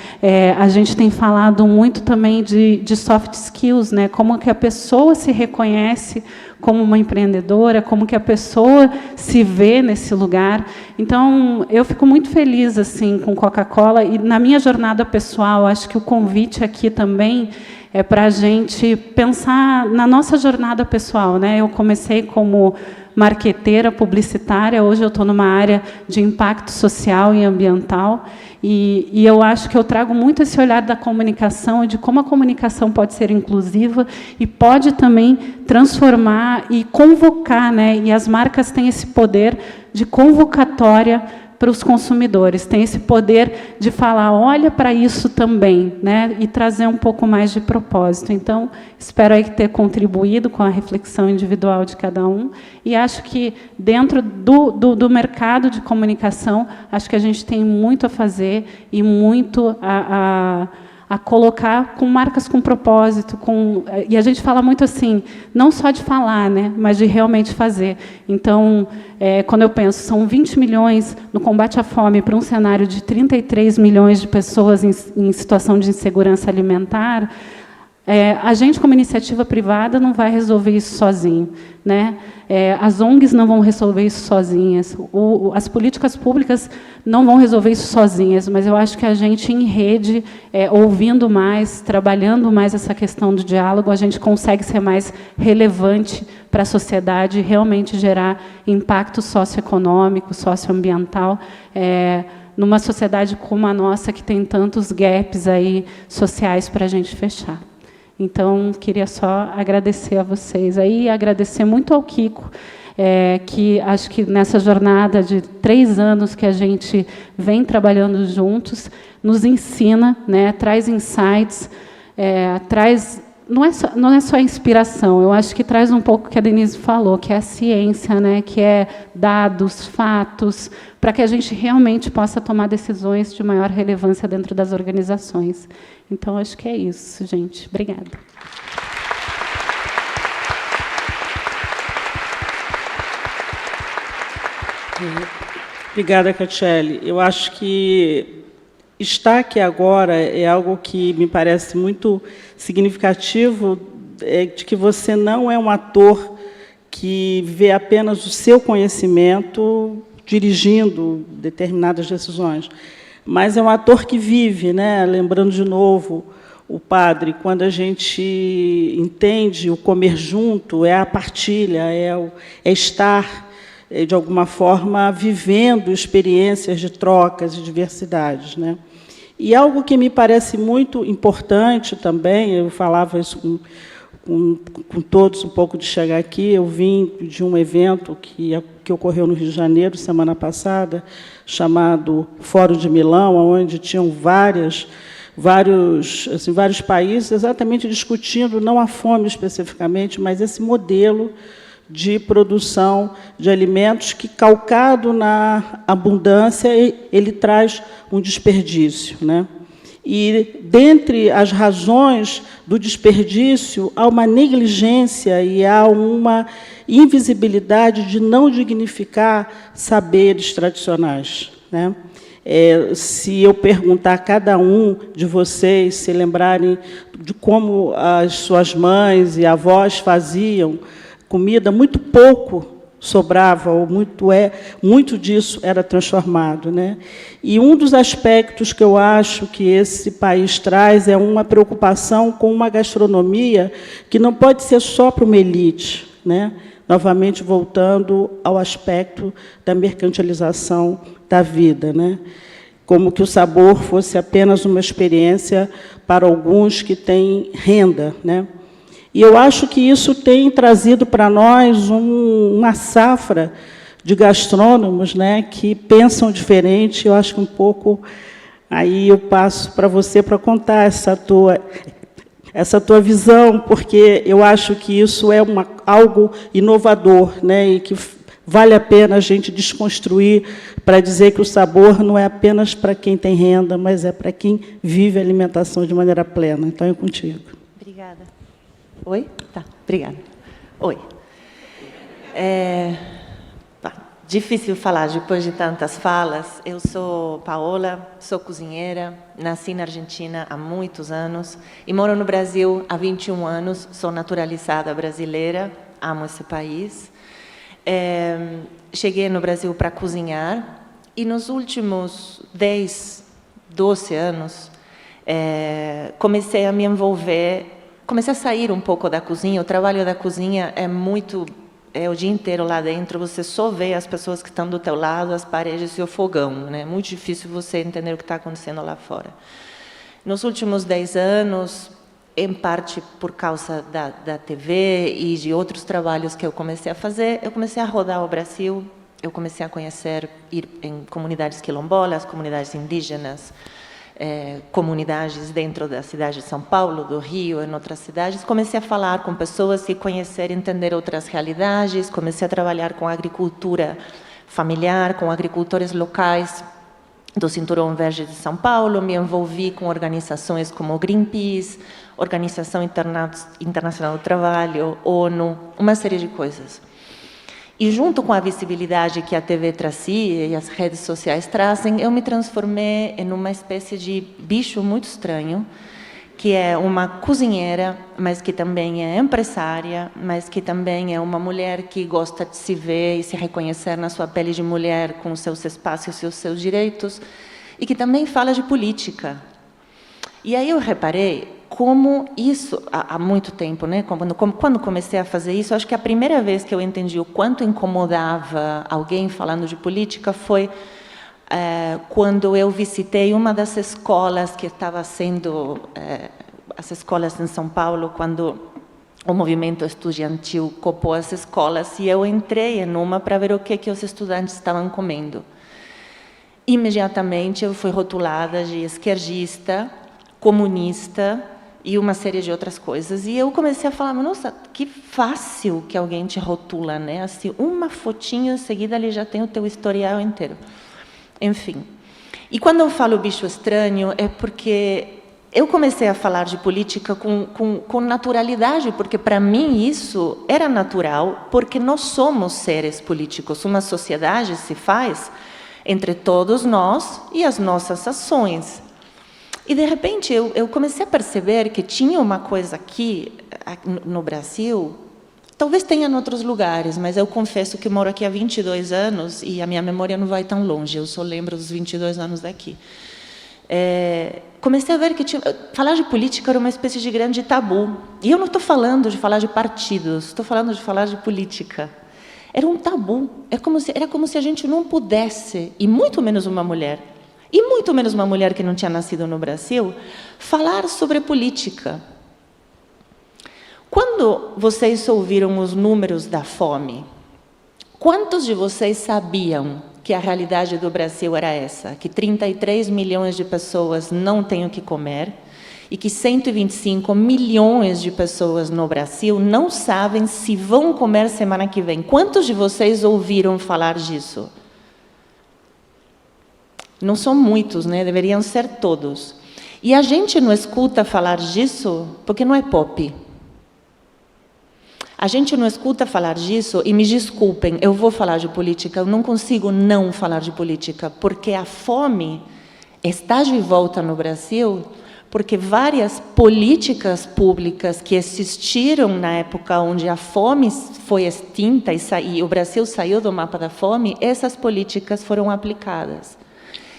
A gente tem falado muito também de soft skills, né? Como que a pessoa se reconhece como uma empreendedora, como que a pessoa se vê nesse lugar. Então, eu fico muito feliz assim com Coca-Cola, e na minha jornada pessoal, acho que o convite aqui também é para a gente pensar na nossa jornada pessoal, né? Eu comecei como marqueteira publicitária, hoje eu estou numa área de impacto social e ambiental, e eu acho que eu trago muito esse olhar da comunicação e de como a comunicação pode ser inclusiva e pode também transformar e convocar, né? E as marcas têm esse poder de convocatória para os consumidores, tem esse poder de falar, olha para isso também, né, e trazer um pouco mais de propósito. Então, espero aí ter contribuído com a reflexão individual de cada um, e acho que, dentro do mercado de comunicação, acho que a gente tem muito a fazer e muito a colocar com marcas com propósito, e a gente fala muito assim, não só de falar, né, mas de realmente fazer. Então, quando eu penso, são 20 milhões no combate à fome para um cenário de 33 milhões de pessoas em situação de insegurança alimentar, a gente, como iniciativa privada, não vai resolver isso sozinho, né? As ONGs não vão resolver isso sozinhas, as políticas públicas não vão resolver isso sozinhas, mas eu acho que a gente, em rede, ouvindo mais, trabalhando mais essa questão do diálogo, a gente consegue ser mais relevante para a sociedade e realmente gerar impacto socioeconômico, socioambiental, numa sociedade como a nossa, que tem tantos gaps aí sociais para a gente fechar. Então, queria só agradecer a vocês aí, e agradecer muito ao Kiko, que acho que nessa jornada de 3 anos que a gente vem trabalhando juntos, nos ensina, né, traz insights, traz... Não é só inspiração, eu acho que traz um pouco o que a Denise falou, que é a ciência, né, que é dados, fatos, para que a gente realmente possa tomar decisões de maior relevância dentro das organizações. Então, acho que é isso, gente. Obrigada. Obrigada, Catiele. Eu acho que estar aqui agora é algo que me parece muito significativo, de que você não é um ator que vê apenas o seu conhecimento dirigindo determinadas decisões, mas é um ator que vive, né? Lembrando de novo o padre, quando a gente entende o comer junto, é a partilha, é estar, de alguma forma, vivendo experiências de trocas e diversidades, né? E algo que me parece muito importante também, eu falava isso com todos um pouco de chegar aqui, eu vim de um evento que ocorreu no Rio de Janeiro, semana passada, chamado Fórum de Milão, onde tinham vários países exatamente discutindo, não a fome especificamente, mas esse modelo de produção de alimentos que, calcado na abundância, ele traz um desperdício, né? E, dentre as razões do desperdício, há uma negligência e há uma invisibilidade de não dignificar saberes tradicionais, né? Se eu perguntar a cada um de vocês, se lembrarem de como as suas mães e avós faziam comida, muito pouco sobrava, ou muito disso era transformado, né? E um dos aspectos que eu acho que esse país traz é uma preocupação com uma gastronomia que não pode ser só para uma elite, né? Novamente, voltando ao aspecto da mercantilização da vida, né? Como que o sabor fosse apenas uma experiência para alguns que têm renda, né? E eu acho que isso tem trazido para nós uma safra de gastrônomos, né, que pensam diferente. Eu acho que um pouco aí eu passo para você para contar essa tua visão, porque eu acho que isso é algo inovador, né, e que vale a pena a gente desconstruir para dizer que o sabor não é apenas para quem tem renda, mas é para quem vive a alimentação de maneira plena. Então, é contigo. Obrigada. Oi? Tá, obrigada. Oi. Difícil falar depois de tantas falas. Eu sou Paola, sou cozinheira, nasci na Argentina há muitos anos e moro no Brasil há 21 anos, sou naturalizada brasileira, amo esse país. Cheguei no Brasil para cozinhar e nos últimos 10, 12 anos comecei a me envolver, comecei a sair um pouco da cozinha. O trabalho da cozinha é o dia inteiro lá dentro, você só vê as pessoas que estão do teu lado, as paredes e o fogão, né? Muito difícil você entender o que está acontecendo lá fora. Nos últimos 10 anos, em parte por causa da TV e de outros trabalhos que eu comecei a fazer, eu comecei a rodar o Brasil eu comecei a conhecer, ir em comunidades quilombolas, comunidades indígenas, comunidades dentro da cidade de São Paulo, do Rio, em outras cidades. Comecei a falar com pessoas e conhecer, entender outras realidades. Comecei a trabalhar com agricultura familiar, com agricultores locais do Cinturão Verde de São Paulo. Me envolvi com organizações como o Greenpeace, Organização Internacional do Trabalho, ONU, uma série de coisas. E junto com a visibilidade que a TV trazia e as redes sociais trazem, eu me transformei em uma espécie de bicho muito estranho, que é uma cozinheira, mas que também é empresária, mas que também é uma mulher que gosta de se ver e se reconhecer na sua pele de mulher, com os seus espaços e os seus direitos, e que também fala de política. E aí eu reparei como isso, há muito tempo, né? Quando comecei a fazer isso, acho que a primeira vez que eu entendi o quanto incomodava alguém falando de política foi quando eu visitei uma das escolas que estava sendo, as escolas em São Paulo, quando o movimento estudantil copou as escolas, e eu entrei em uma para ver o que os estudantes estavam comendo. Imediatamente eu fui rotulada de esquerdista, comunista e uma série de outras coisas. E eu comecei a falar, nossa, que fácil que alguém te rotula, né? Assim, uma fotinha em seguida ele já tem o teu historial inteiro. Enfim. E quando eu falo bicho estranho, é porque eu comecei a falar de política com naturalidade, porque para mim isso era natural, porque nós somos seres políticos. Uma sociedade se faz entre todos nós e as nossas ações. E, de repente, eu comecei a perceber que tinha uma coisa aqui, no Brasil, talvez tenha em outros lugares, mas eu confesso que moro aqui há 22 anos e a minha memória não vai tão longe, eu só lembro dos 22 anos daqui. Comecei a ver que falar de política era uma espécie de grande tabu. E eu não estou falando de falar de partidos, estou falando de falar de política. Era um tabu, era como se a gente não pudesse, e muito menos uma mulher, e muito menos uma mulher que não tinha nascido no Brasil, falar sobre política. Quando vocês ouviram os números da fome, quantos de vocês sabiam que a realidade do Brasil era essa? Que 33 milhões de pessoas não têm o que comer e que 125 milhões de pessoas no Brasil não sabem se vão comer semana que vem. Quantos de vocês ouviram falar disso? Não são muitos, né? Deveriam ser todos. E a gente não escuta falar disso porque não é pop. A gente não escuta falar disso, e me desculpem, eu vou falar de política, eu não consigo não falar de política, porque a fome está de volta no Brasil, porque várias políticas públicas que existiram na época onde a fome foi extinta e o Brasil saiu do mapa da fome, essas políticas foram aplicadas.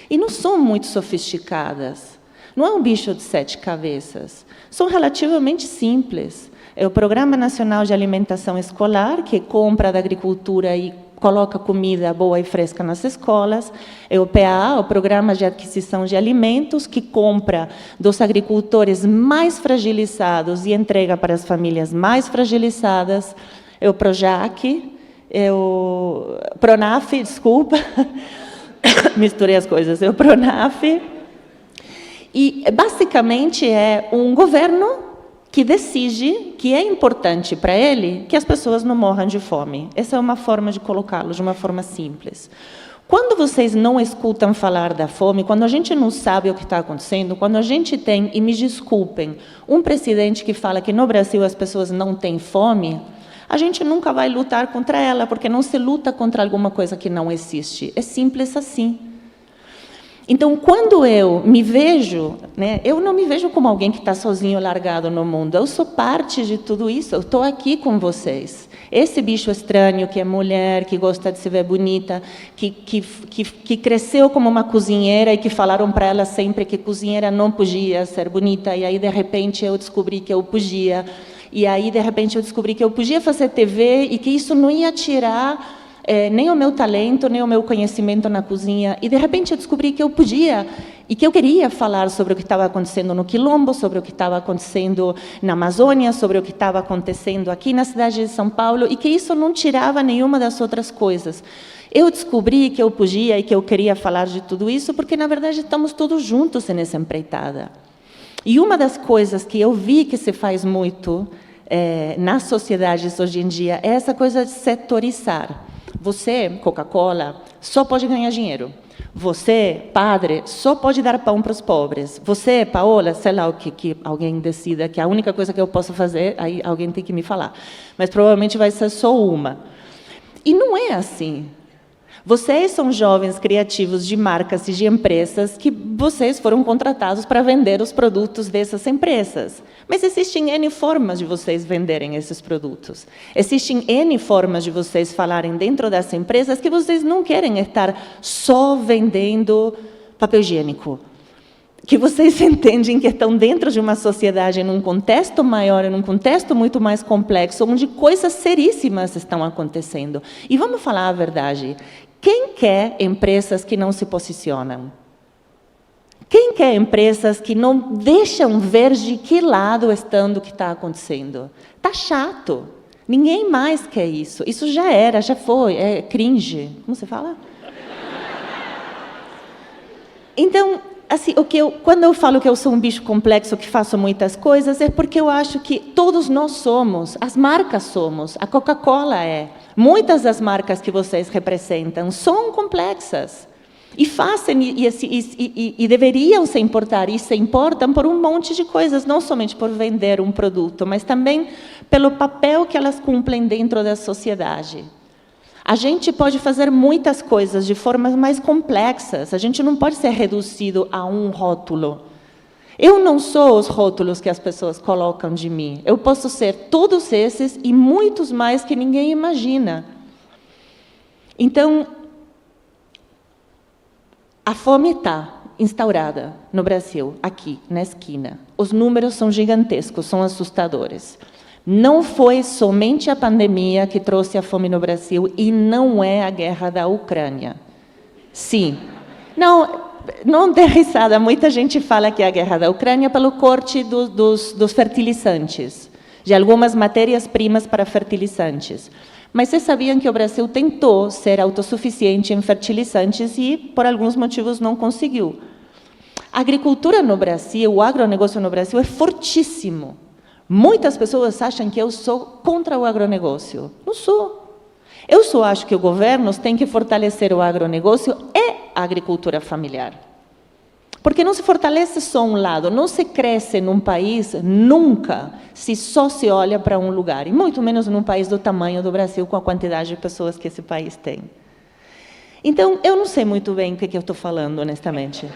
E não são muito sofisticadas. Não é um bicho de 7 cabeças. São relativamente simples. É o Programa Nacional de Alimentação Escolar, que compra da agricultura e coloca comida boa e fresca nas escolas. É o PAA, o Programa de Aquisição de Alimentos, que compra dos agricultores mais fragilizados e entrega para as famílias mais fragilizadas. É o PROJAC, é o PRONAF, desculpa, misturei as coisas, é o PRONAF. E, basicamente, é um governo que decide que é importante para ele que as pessoas não morram de fome. Essa é uma forma de colocá-lo, de uma forma simples. Quando vocês não escutam falar da fome, quando a gente não sabe o que está acontecendo, quando a gente tem, e me desculpem, um presidente que fala que no Brasil as pessoas não têm fome, a gente nunca vai lutar contra ela, porque não se luta contra alguma coisa que não existe. É simples assim. Então, quando eu me vejo, né, eu não me vejo como alguém que está sozinho, largado no mundo. Eu sou parte de tudo isso, eu estou aqui com vocês. Esse bicho estranho, que é mulher, que gosta de se ver bonita, que cresceu como uma cozinheira e que falaram para ela sempre que cozinheira não podia ser bonita, e aí, de repente, eu descobri que eu podia. E aí, de repente, eu descobri que eu podia fazer TV e que isso não ia tirar nem o meu talento, nem o meu conhecimento na cozinha. E, de repente, eu descobri que eu podia e que eu queria falar sobre o que estava acontecendo no Quilombo, sobre o que estava acontecendo na Amazônia, sobre o que estava acontecendo aqui na cidade de São Paulo, e que isso não tirava nenhuma das outras coisas. Eu descobri que eu podia e que eu queria falar de tudo isso, porque, na verdade, estamos todos juntos nessa empreitada. E uma das coisas que eu vi que se faz muito nas sociedades hoje em dia é essa coisa de setorizar. Você, Coca-Cola, só pode ganhar dinheiro. Você, padre, só pode dar pão para os pobres. Você, Paola, sei lá o que alguém decida, que a única coisa que eu posso fazer, aí alguém tem que me falar. Mas provavelmente vai ser só uma. E não é assim. Vocês são jovens criativos de marcas e de empresas que vocês foram contratados para vender os produtos dessas empresas. Mas existem N formas de vocês venderem esses produtos. Existem N formas de vocês falarem dentro das empresas que vocês não querem estar só vendendo papel higiênico. Que vocês entendem que estão dentro de uma sociedade, num contexto maior, num contexto muito mais complexo, onde coisas seríssimas estão acontecendo. E vamos falar a verdade. Quem quer empresas que não se posicionam? Quem quer empresas que não deixam ver de que lado estão do que está acontecendo? Está chato. Ninguém mais quer isso. Isso já era, já foi. É cringe. Como se fala? Então, assim, quando eu falo que eu sou um bicho complexo, que faço muitas coisas, é porque eu acho que todos nós somos, as marcas somos, a Coca-Cola é. Muitas das marcas que vocês representam são complexas. E fazem, e deveriam se importar, e se importam por um monte de coisas, não somente por vender um produto, mas também pelo papel que elas cumprem dentro da sociedade. A gente pode fazer muitas coisas de formas mais complexas, a gente não pode ser reduzido a um rótulo. Eu não sou os rótulos que as pessoas colocam de mim. Eu posso ser todos esses e muitos mais que ninguém imagina. Então, a fome está instaurada no Brasil, aqui, na esquina. Os números são gigantescos, são assustadores. Não foi somente a pandemia que trouxe a fome no Brasil e não é a guerra da Ucrânia. Sim. Não dê risada, muita gente fala que é a guerra da Ucrânia pelo corte dos fertilizantes, de algumas matérias-primas para fertilizantes. Mas vocês sabiam que o Brasil tentou ser autossuficiente em fertilizantes e, por alguns motivos, não conseguiu. A agricultura no Brasil, o agronegócio no Brasil é fortíssimo. Muitas pessoas acham que eu sou contra o agronegócio. Não sou. Eu só acho que o governo tem que fortalecer o agronegócio e a agricultura familiar. Porque não se fortalece só um lado, não se cresce num país nunca se só se olha para um lugar, e muito menos num país do tamanho do Brasil, com a quantidade de pessoas que esse país tem. Então, eu não sei muito bem o que eu estou falando, honestamente.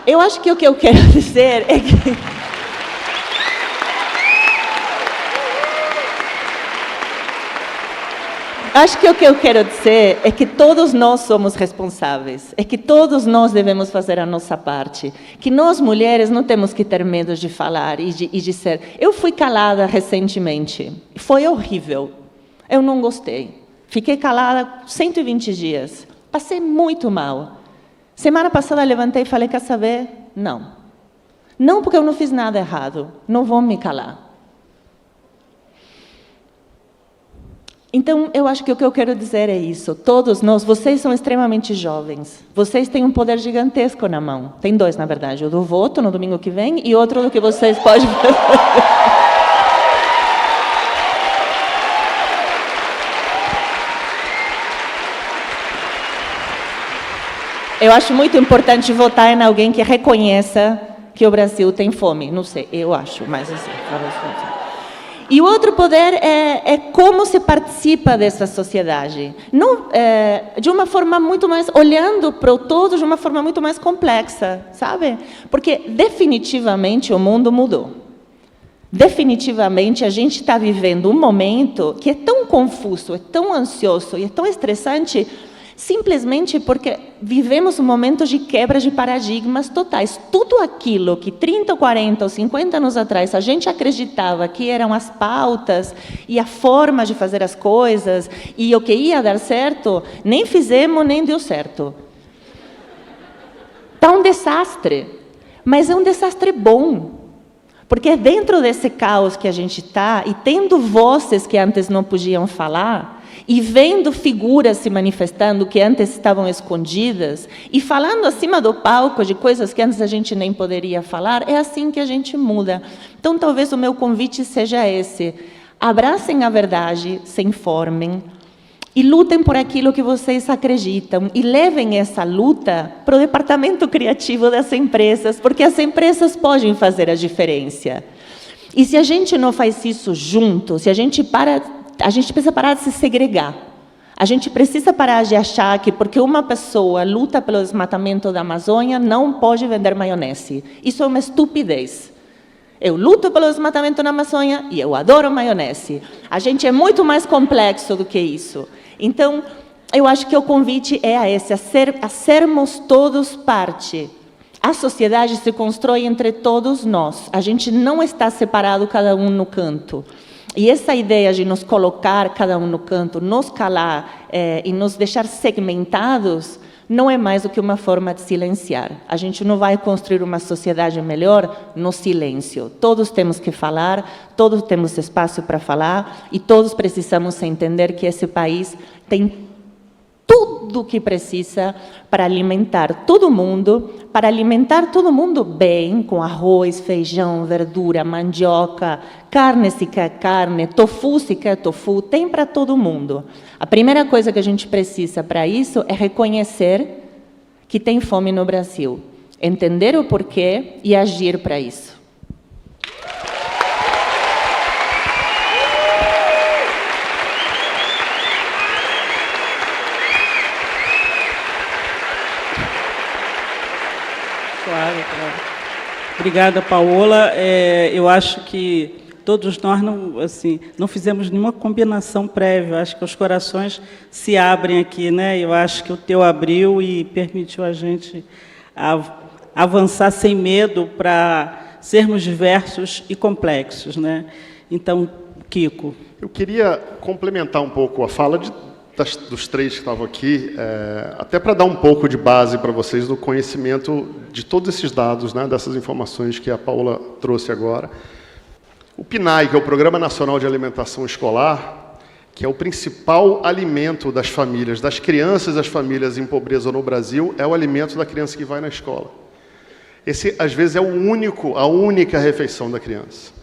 Eu acho que o que eu quero dizer é que... Acho que o que eu quero dizer é que todos nós somos responsáveis, é que todos nós devemos fazer a nossa parte, que nós mulheres não temos que ter medo de falar e de ser. Eu fui calada recentemente, foi horrível, eu não gostei. Fiquei calada 120 dias, passei muito mal. Semana passada levantei e falei, quer saber? Não. Não porque eu não fiz nada errado, não vou me calar. Então, eu acho que o que eu quero dizer é isso. Todos nós, vocês são extremamente jovens. Vocês têm um poder gigantesco na mão. Tem dois, na verdade. O do voto, no domingo que vem, e outro do que vocês podem fazer. Eu acho muito importante votar em alguém que reconheça que o Brasil tem fome. Não sei, eu acho, mas assim, talvez não. E o outro poder é como se participa dessa sociedade. Não, de uma forma muito mais, olhando para o todo de uma forma muito mais complexa, sabe? Porque definitivamente o mundo mudou. Definitivamente a gente está vivendo um momento que é tão confuso, é tão ansioso e é tão estressante. simplesmente porque vivemos um momento de quebra de paradigmas totais. Tudo aquilo que 30, 40 ou 50 anos atrás a gente acreditava que eram as pautas e a forma de fazer as coisas e o que ia dar certo, nem fizemos, nem deu certo. Está um desastre, mas é um desastre bom. Porque dentro desse caos que a gente está, e tendo vozes que antes não podiam falar, e vendo figuras se manifestando que antes estavam escondidas, e falando acima do palco de coisas que antes a gente nem poderia falar, é assim que a gente muda. Então, talvez o meu convite seja esse. Abracem a verdade, se informem, e lutem por aquilo que vocês acreditam, e levem essa luta para o departamento criativo das empresas, porque as empresas podem fazer a diferença. E se a gente não faz isso junto, se a gente precisa parar de se segregar. A gente precisa parar de achar que porque uma pessoa luta pelo desmatamento da Amazônia, não pode vender maionese. Isso é uma estupidez. Eu luto pelo desmatamento na Amazônia e eu adoro maionese. A gente é muito mais complexo do que isso. Então, eu acho que o convite é a esse, a sermos todos parte. A sociedade se constrói entre todos nós. A gente não está separado, cada um no canto. E essa ideia de nos colocar cada um no canto, nos calar e nos deixar segmentados, não é mais do que uma forma de silenciar. A gente não vai construir uma sociedade melhor no silêncio. Todos temos que falar, todos temos espaço para falar e todos precisamos entender que esse país tem tudo o que precisa para alimentar todo mundo bem, com arroz, feijão, verdura, mandioca, carne se quer carne, tofu se quer tofu, tem para todo mundo. A primeira coisa que a gente precisa para isso é reconhecer que tem fome no Brasil, entender o porquê e agir para isso. Claro. Obrigada, Paola. Eu acho que todos nós não fizemos nenhuma combinação prévia. Eu acho que os corações se abrem aqui, né? Eu acho que o teu abriu e permitiu a gente avançar sem medo para sermos diversos e complexos, né? Então, Kiko. Eu queria complementar um pouco a fala dos três que estavam aqui, até para dar um pouco de base para vocês do conhecimento de todos esses dados, né, dessas informações que a Paola trouxe agora. O PNAE, que é o Programa Nacional de Alimentação Escolar, que é o principal alimento das famílias, das crianças e das famílias em pobreza no Brasil, é o alimento da criança que vai na escola. Esse, às vezes, é a única refeição da criança.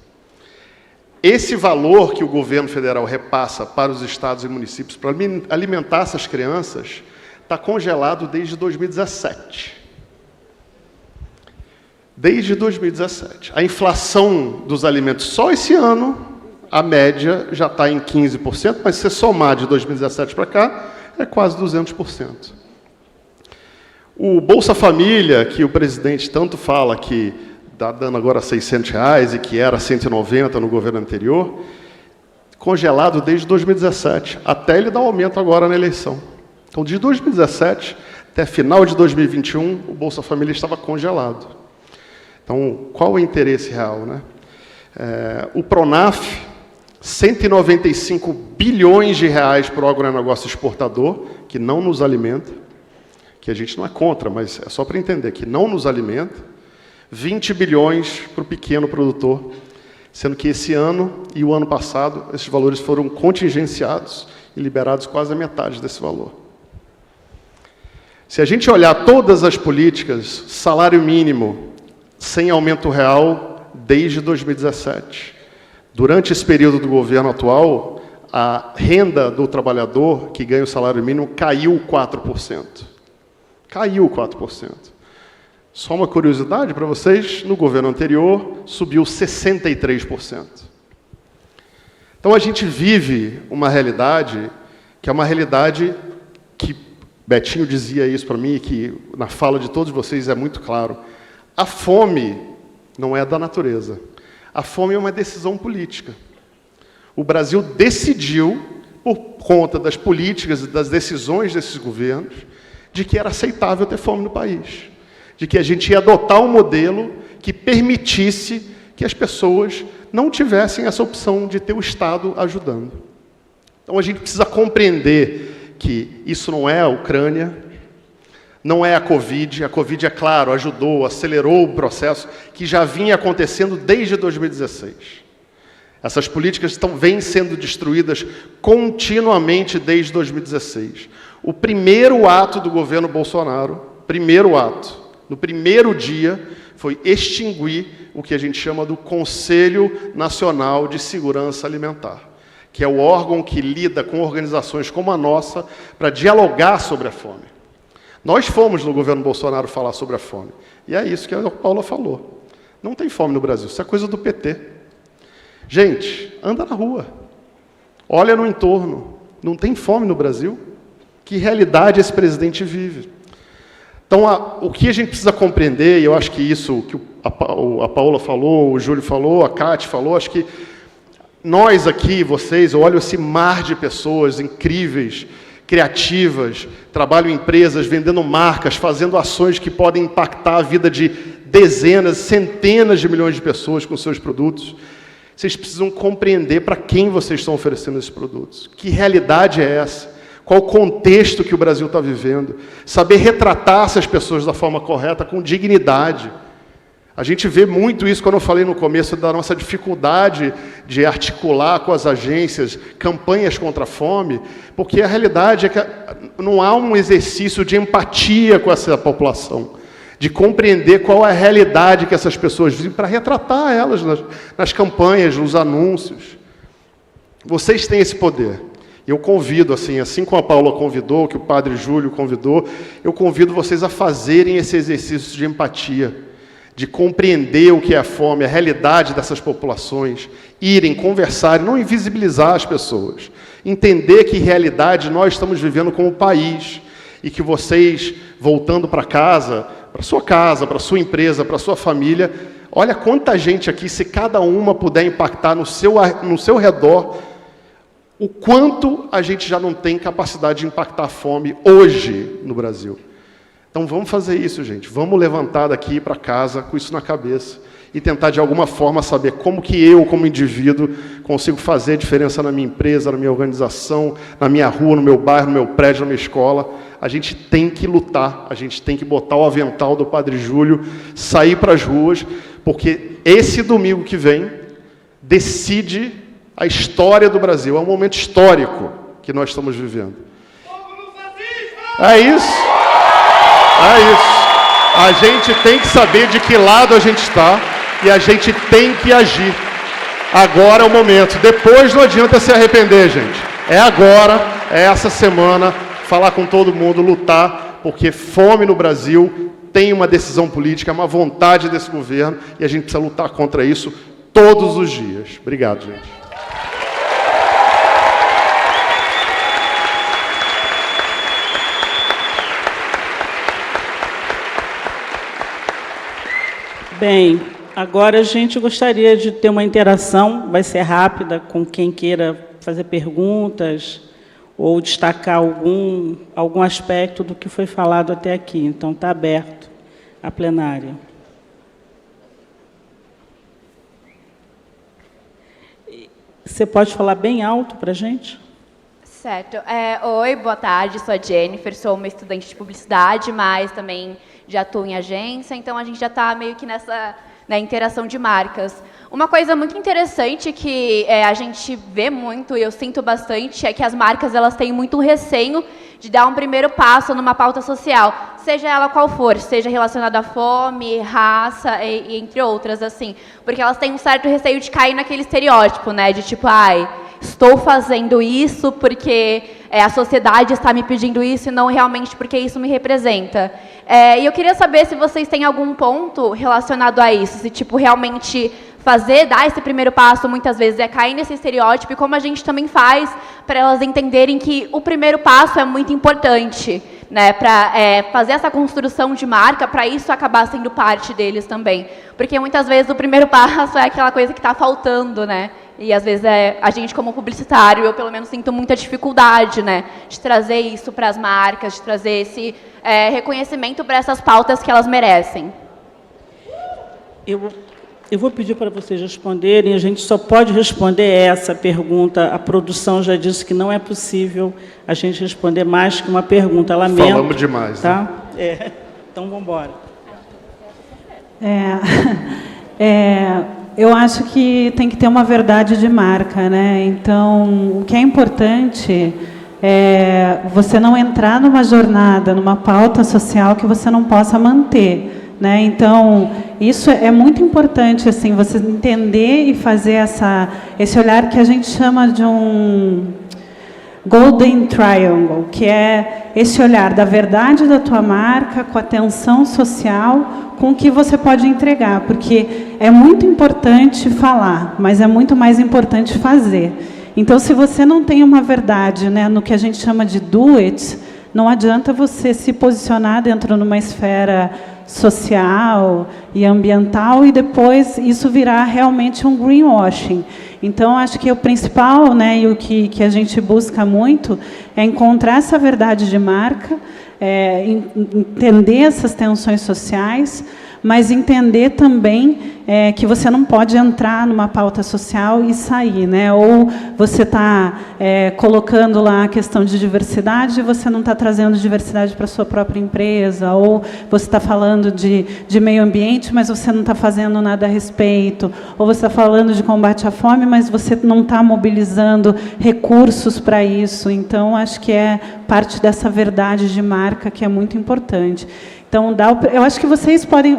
Esse valor que o governo federal repassa para os estados e municípios para alimentar essas crianças está congelado desde 2017. Desde 2017. A inflação dos alimentos só esse ano, a média já está em 15%, mas se você somar de 2017 para cá, é quase 200%. O Bolsa Família, que o presidente tanto fala que está dando agora R$600 e que era 190 no governo anterior, congelado desde 2017, até ele dar um aumento agora na eleição. Então, de 2017 até final de 2021, o Bolsa Família estava congelado. Então, qual o interesse real, né? O Pronaf, 195 bilhões de reais para o agronegócio exportador, que não nos alimenta, que a gente não é contra, mas é só para entender, que não nos alimenta, 20 bilhões para o pequeno produtor, sendo que esse ano e o ano passado, esses valores foram contingenciados e liberados quase a metade desse valor. Se a gente olhar todas as políticas, salário mínimo sem aumento real desde 2017. Durante esse período do governo atual, a renda do trabalhador que ganha o salário mínimo caiu 4%. Caiu 4%. Só uma curiosidade para vocês, no governo anterior, subiu 63%. Então, a gente vive uma realidade que é uma realidade que, Betinho dizia isso para mim, que na fala de todos vocês é muito claro, a fome não é da natureza. A fome é uma decisão política. O Brasil decidiu por conta das políticas e das decisões desses governos, de que era aceitável ter fome no país, de que a gente ia adotar um modelo que permitisse que as pessoas não tivessem essa opção de ter o Estado ajudando. Então a gente precisa compreender que isso não é a Ucrânia, não é a Covid. A Covid, é claro, ajudou, acelerou o processo que já vinha acontecendo desde 2016. Essas políticas vêm sendo destruídas continuamente desde 2016. O primeiro ato do governo Bolsonaro, no primeiro dia, foi extinguir o que a gente chama do Conselho Nacional de Segurança Alimentar, que é o órgão que lida com organizações como a nossa para dialogar sobre a fome. Nós fomos no governo Bolsonaro falar sobre a fome. E é isso que a Paula falou. Não tem fome no Brasil, isso é coisa do PT. Gente, anda na rua. Olha no entorno. Não tem fome no Brasil? Que realidade esse presidente vive? Então, o que a gente precisa compreender, e eu acho que isso que a Paula falou, o Júlio falou, a Cátia falou, acho que nós aqui, vocês, eu olho esse mar de pessoas incríveis, criativas, trabalham em empresas, vendendo marcas, fazendo ações que podem impactar a vida de dezenas, centenas de milhões de pessoas com seus produtos. Vocês precisam compreender para quem vocês estão oferecendo esses produtos. Que realidade é essa? Qual o contexto que o Brasil está vivendo? Saber retratar essas pessoas da forma correta, com dignidade. A gente vê muito isso quando eu falei no começo da nossa dificuldade de articular com as agências campanhas contra a fome, porque a realidade é que não há um exercício de empatia com essa população, de compreender qual é a realidade que essas pessoas vivem, para retratar elas nas campanhas, nos anúncios. Vocês têm esse poder. Eu convido, assim como a Paula convidou, que o Padre Júlio convidou, eu convido vocês a fazerem esse exercício de empatia, de compreender o que é a fome, a realidade dessas populações, irem, conversarem, não invisibilizar as pessoas, entender que realidade nós estamos vivendo como país, e que vocês, voltando para casa, para sua empresa, para sua família, olha quanta gente aqui, se cada uma puder impactar no seu redor, o quanto a gente já não tem capacidade de impactar a fome hoje no Brasil. Então vamos fazer isso, gente. Vamos levantar daqui para casa com isso na cabeça e tentar, de alguma forma, saber como que eu, como indivíduo, consigo fazer a diferença na minha empresa, na minha organização, na minha rua, no meu bairro, no meu prédio, na minha escola. A gente tem que lutar, a gente tem que botar o avental do Padre Júlio, sair para as ruas, porque esse domingo que vem decide a história do Brasil. É um momento histórico que nós estamos vivendo. É isso. É isso. A gente tem que saber de que lado a gente está e a gente tem que agir. Agora é o momento. Depois não adianta se arrepender, gente. É agora, é essa semana, falar com todo mundo, lutar, porque fome no Brasil tem uma decisão política, uma vontade desse governo, e a gente precisa lutar contra isso todos os dias. Obrigado, gente. Bem, agora a gente gostaria de ter uma interação, vai ser rápida, com quem queira fazer perguntas ou destacar algum aspecto do que foi falado até aqui. Então, está aberto a plenária. Você pode falar bem alto para a gente? Certo. Oi, boa tarde, sou a Jennifer, sou uma estudante de publicidade, mas também já atuo em agência, então a gente já está meio que nessa interação de marcas. Uma coisa muito interessante que a gente vê muito, e eu sinto bastante, é que as marcas elas têm muito receio de dar um primeiro passo numa pauta social, seja ela qual for, seja relacionada à fome, raça, e entre outras, assim, porque elas têm um certo receio de cair naquele estereótipo, né, de tipo, estou fazendo isso porque a sociedade está me pedindo isso e não realmente porque isso me representa. E eu queria saber se vocês têm algum ponto relacionado a isso, se tipo realmente dar esse primeiro passo muitas vezes é cair nesse estereótipo e como a gente também faz para elas entenderem que o primeiro passo é muito importante, né, para fazer essa construção de marca, para isso acabar sendo parte deles também. Porque muitas vezes o primeiro passo é aquela coisa que está faltando, né? E às vezes a gente como publicitário, eu pelo menos sinto muita dificuldade, né, de trazer isso para as marcas, de trazer esse reconhecimento para essas pautas que elas merecem. Eu vou pedir para vocês responderem, a gente só pode responder essa pergunta. A produção já disse que não é possível a gente responder mais que uma pergunta. Lamento. Falamos demais, tá? né? Então, vamos embora. Eu acho que tem que ter uma verdade de marca, né? Então, o que é importante é você não entrar numa jornada, numa pauta social que você não possa manter, né? Então, isso é muito importante, assim, você entender e fazer esse olhar que a gente chama de um Golden Triangle, que é esse olhar da verdade da tua marca, com a atenção social, com o que você pode entregar, porque é muito importante falar, mas é muito mais importante fazer. Então, se você não tem uma verdade, né, no que a gente chama de do it, não adianta você se posicionar dentro de uma esfera social e ambiental e depois isso virar realmente um greenwashing. Então, acho que o principal, né, e o que a gente busca muito é encontrar essa verdade de marca, entender essas tensões sociais, mas entender também que você não pode entrar numa pauta social e sair, né? Ou você está colocando lá a questão de diversidade e você não está trazendo diversidade para a sua própria empresa, ou você está falando de meio ambiente, mas você não está fazendo nada a respeito, ou você está falando de combate à fome, mas você não está mobilizando recursos para isso. Então, acho que é parte dessa verdade de marca que é muito importante. Então, eu acho que vocês podem...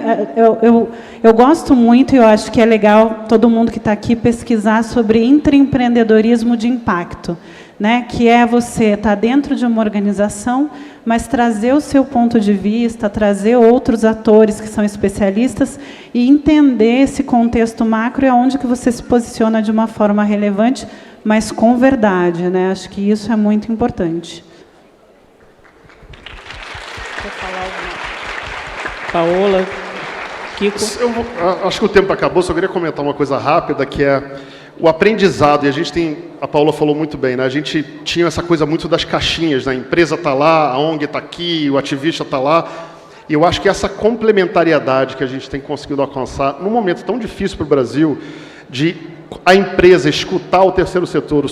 Eu gosto muito, e eu acho que é legal todo mundo que está aqui pesquisar sobre intraempreendedorismo de impacto, né? Que é você estar dentro de uma organização, mas trazer o seu ponto de vista, trazer outros atores que são especialistas e entender esse contexto macro e aonde que você se posiciona de uma forma relevante, mas com verdade, né? Acho que isso é muito importante. Quer falar alguma? Paola, Kiko. Acho que o tempo acabou, só queria comentar uma coisa rápida, que é o aprendizado. E a gente tem, a Paola falou muito bem, né? A gente tinha essa coisa muito das caixinhas, né? A empresa está lá, a ONG está aqui, o ativista está lá. E eu acho que essa complementariedade que a gente tem conseguido alcançar, num momento tão difícil para o Brasil, de a empresa escutar o terceiro setor,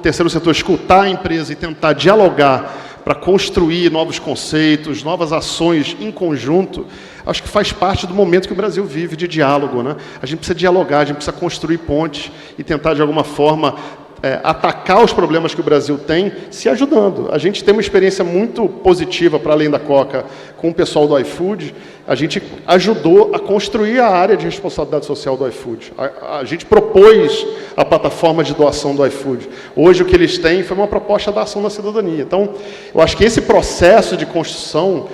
terceiro setor escutar a empresa e tentar dialogar para construir novos conceitos, novas ações em conjunto, acho que faz parte do momento que o Brasil vive de diálogo, né? A gente precisa dialogar, a gente precisa construir pontes e tentar, de alguma forma, atacar os problemas que o Brasil tem, se ajudando. A gente tem uma experiência muito positiva, para além da Coca, com o pessoal do iFood. A gente ajudou a construir a área de responsabilidade social do iFood. A gente propôs a plataforma de doação do iFood. Hoje, o que eles têm foi uma proposta da ação da cidadania. Então, eu acho que esse processo de construção,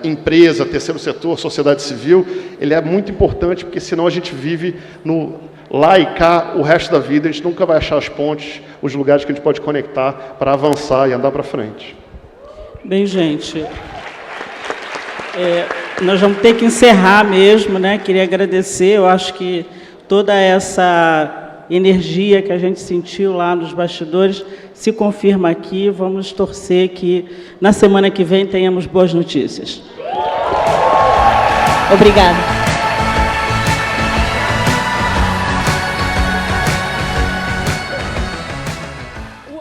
empresa, terceiro setor, sociedade civil, ele é muito importante, porque senão a gente vive no lá e cá o resto da vida, a gente nunca vai achar as pontes, os lugares que a gente pode conectar para avançar e andar para frente. Bem, gente, nós vamos ter que encerrar mesmo, né? Queria agradecer, eu acho que toda essa energia que a gente sentiu lá nos bastidores se confirma aqui. Vamos torcer que na semana que vem tenhamos boas notícias. Obrigada.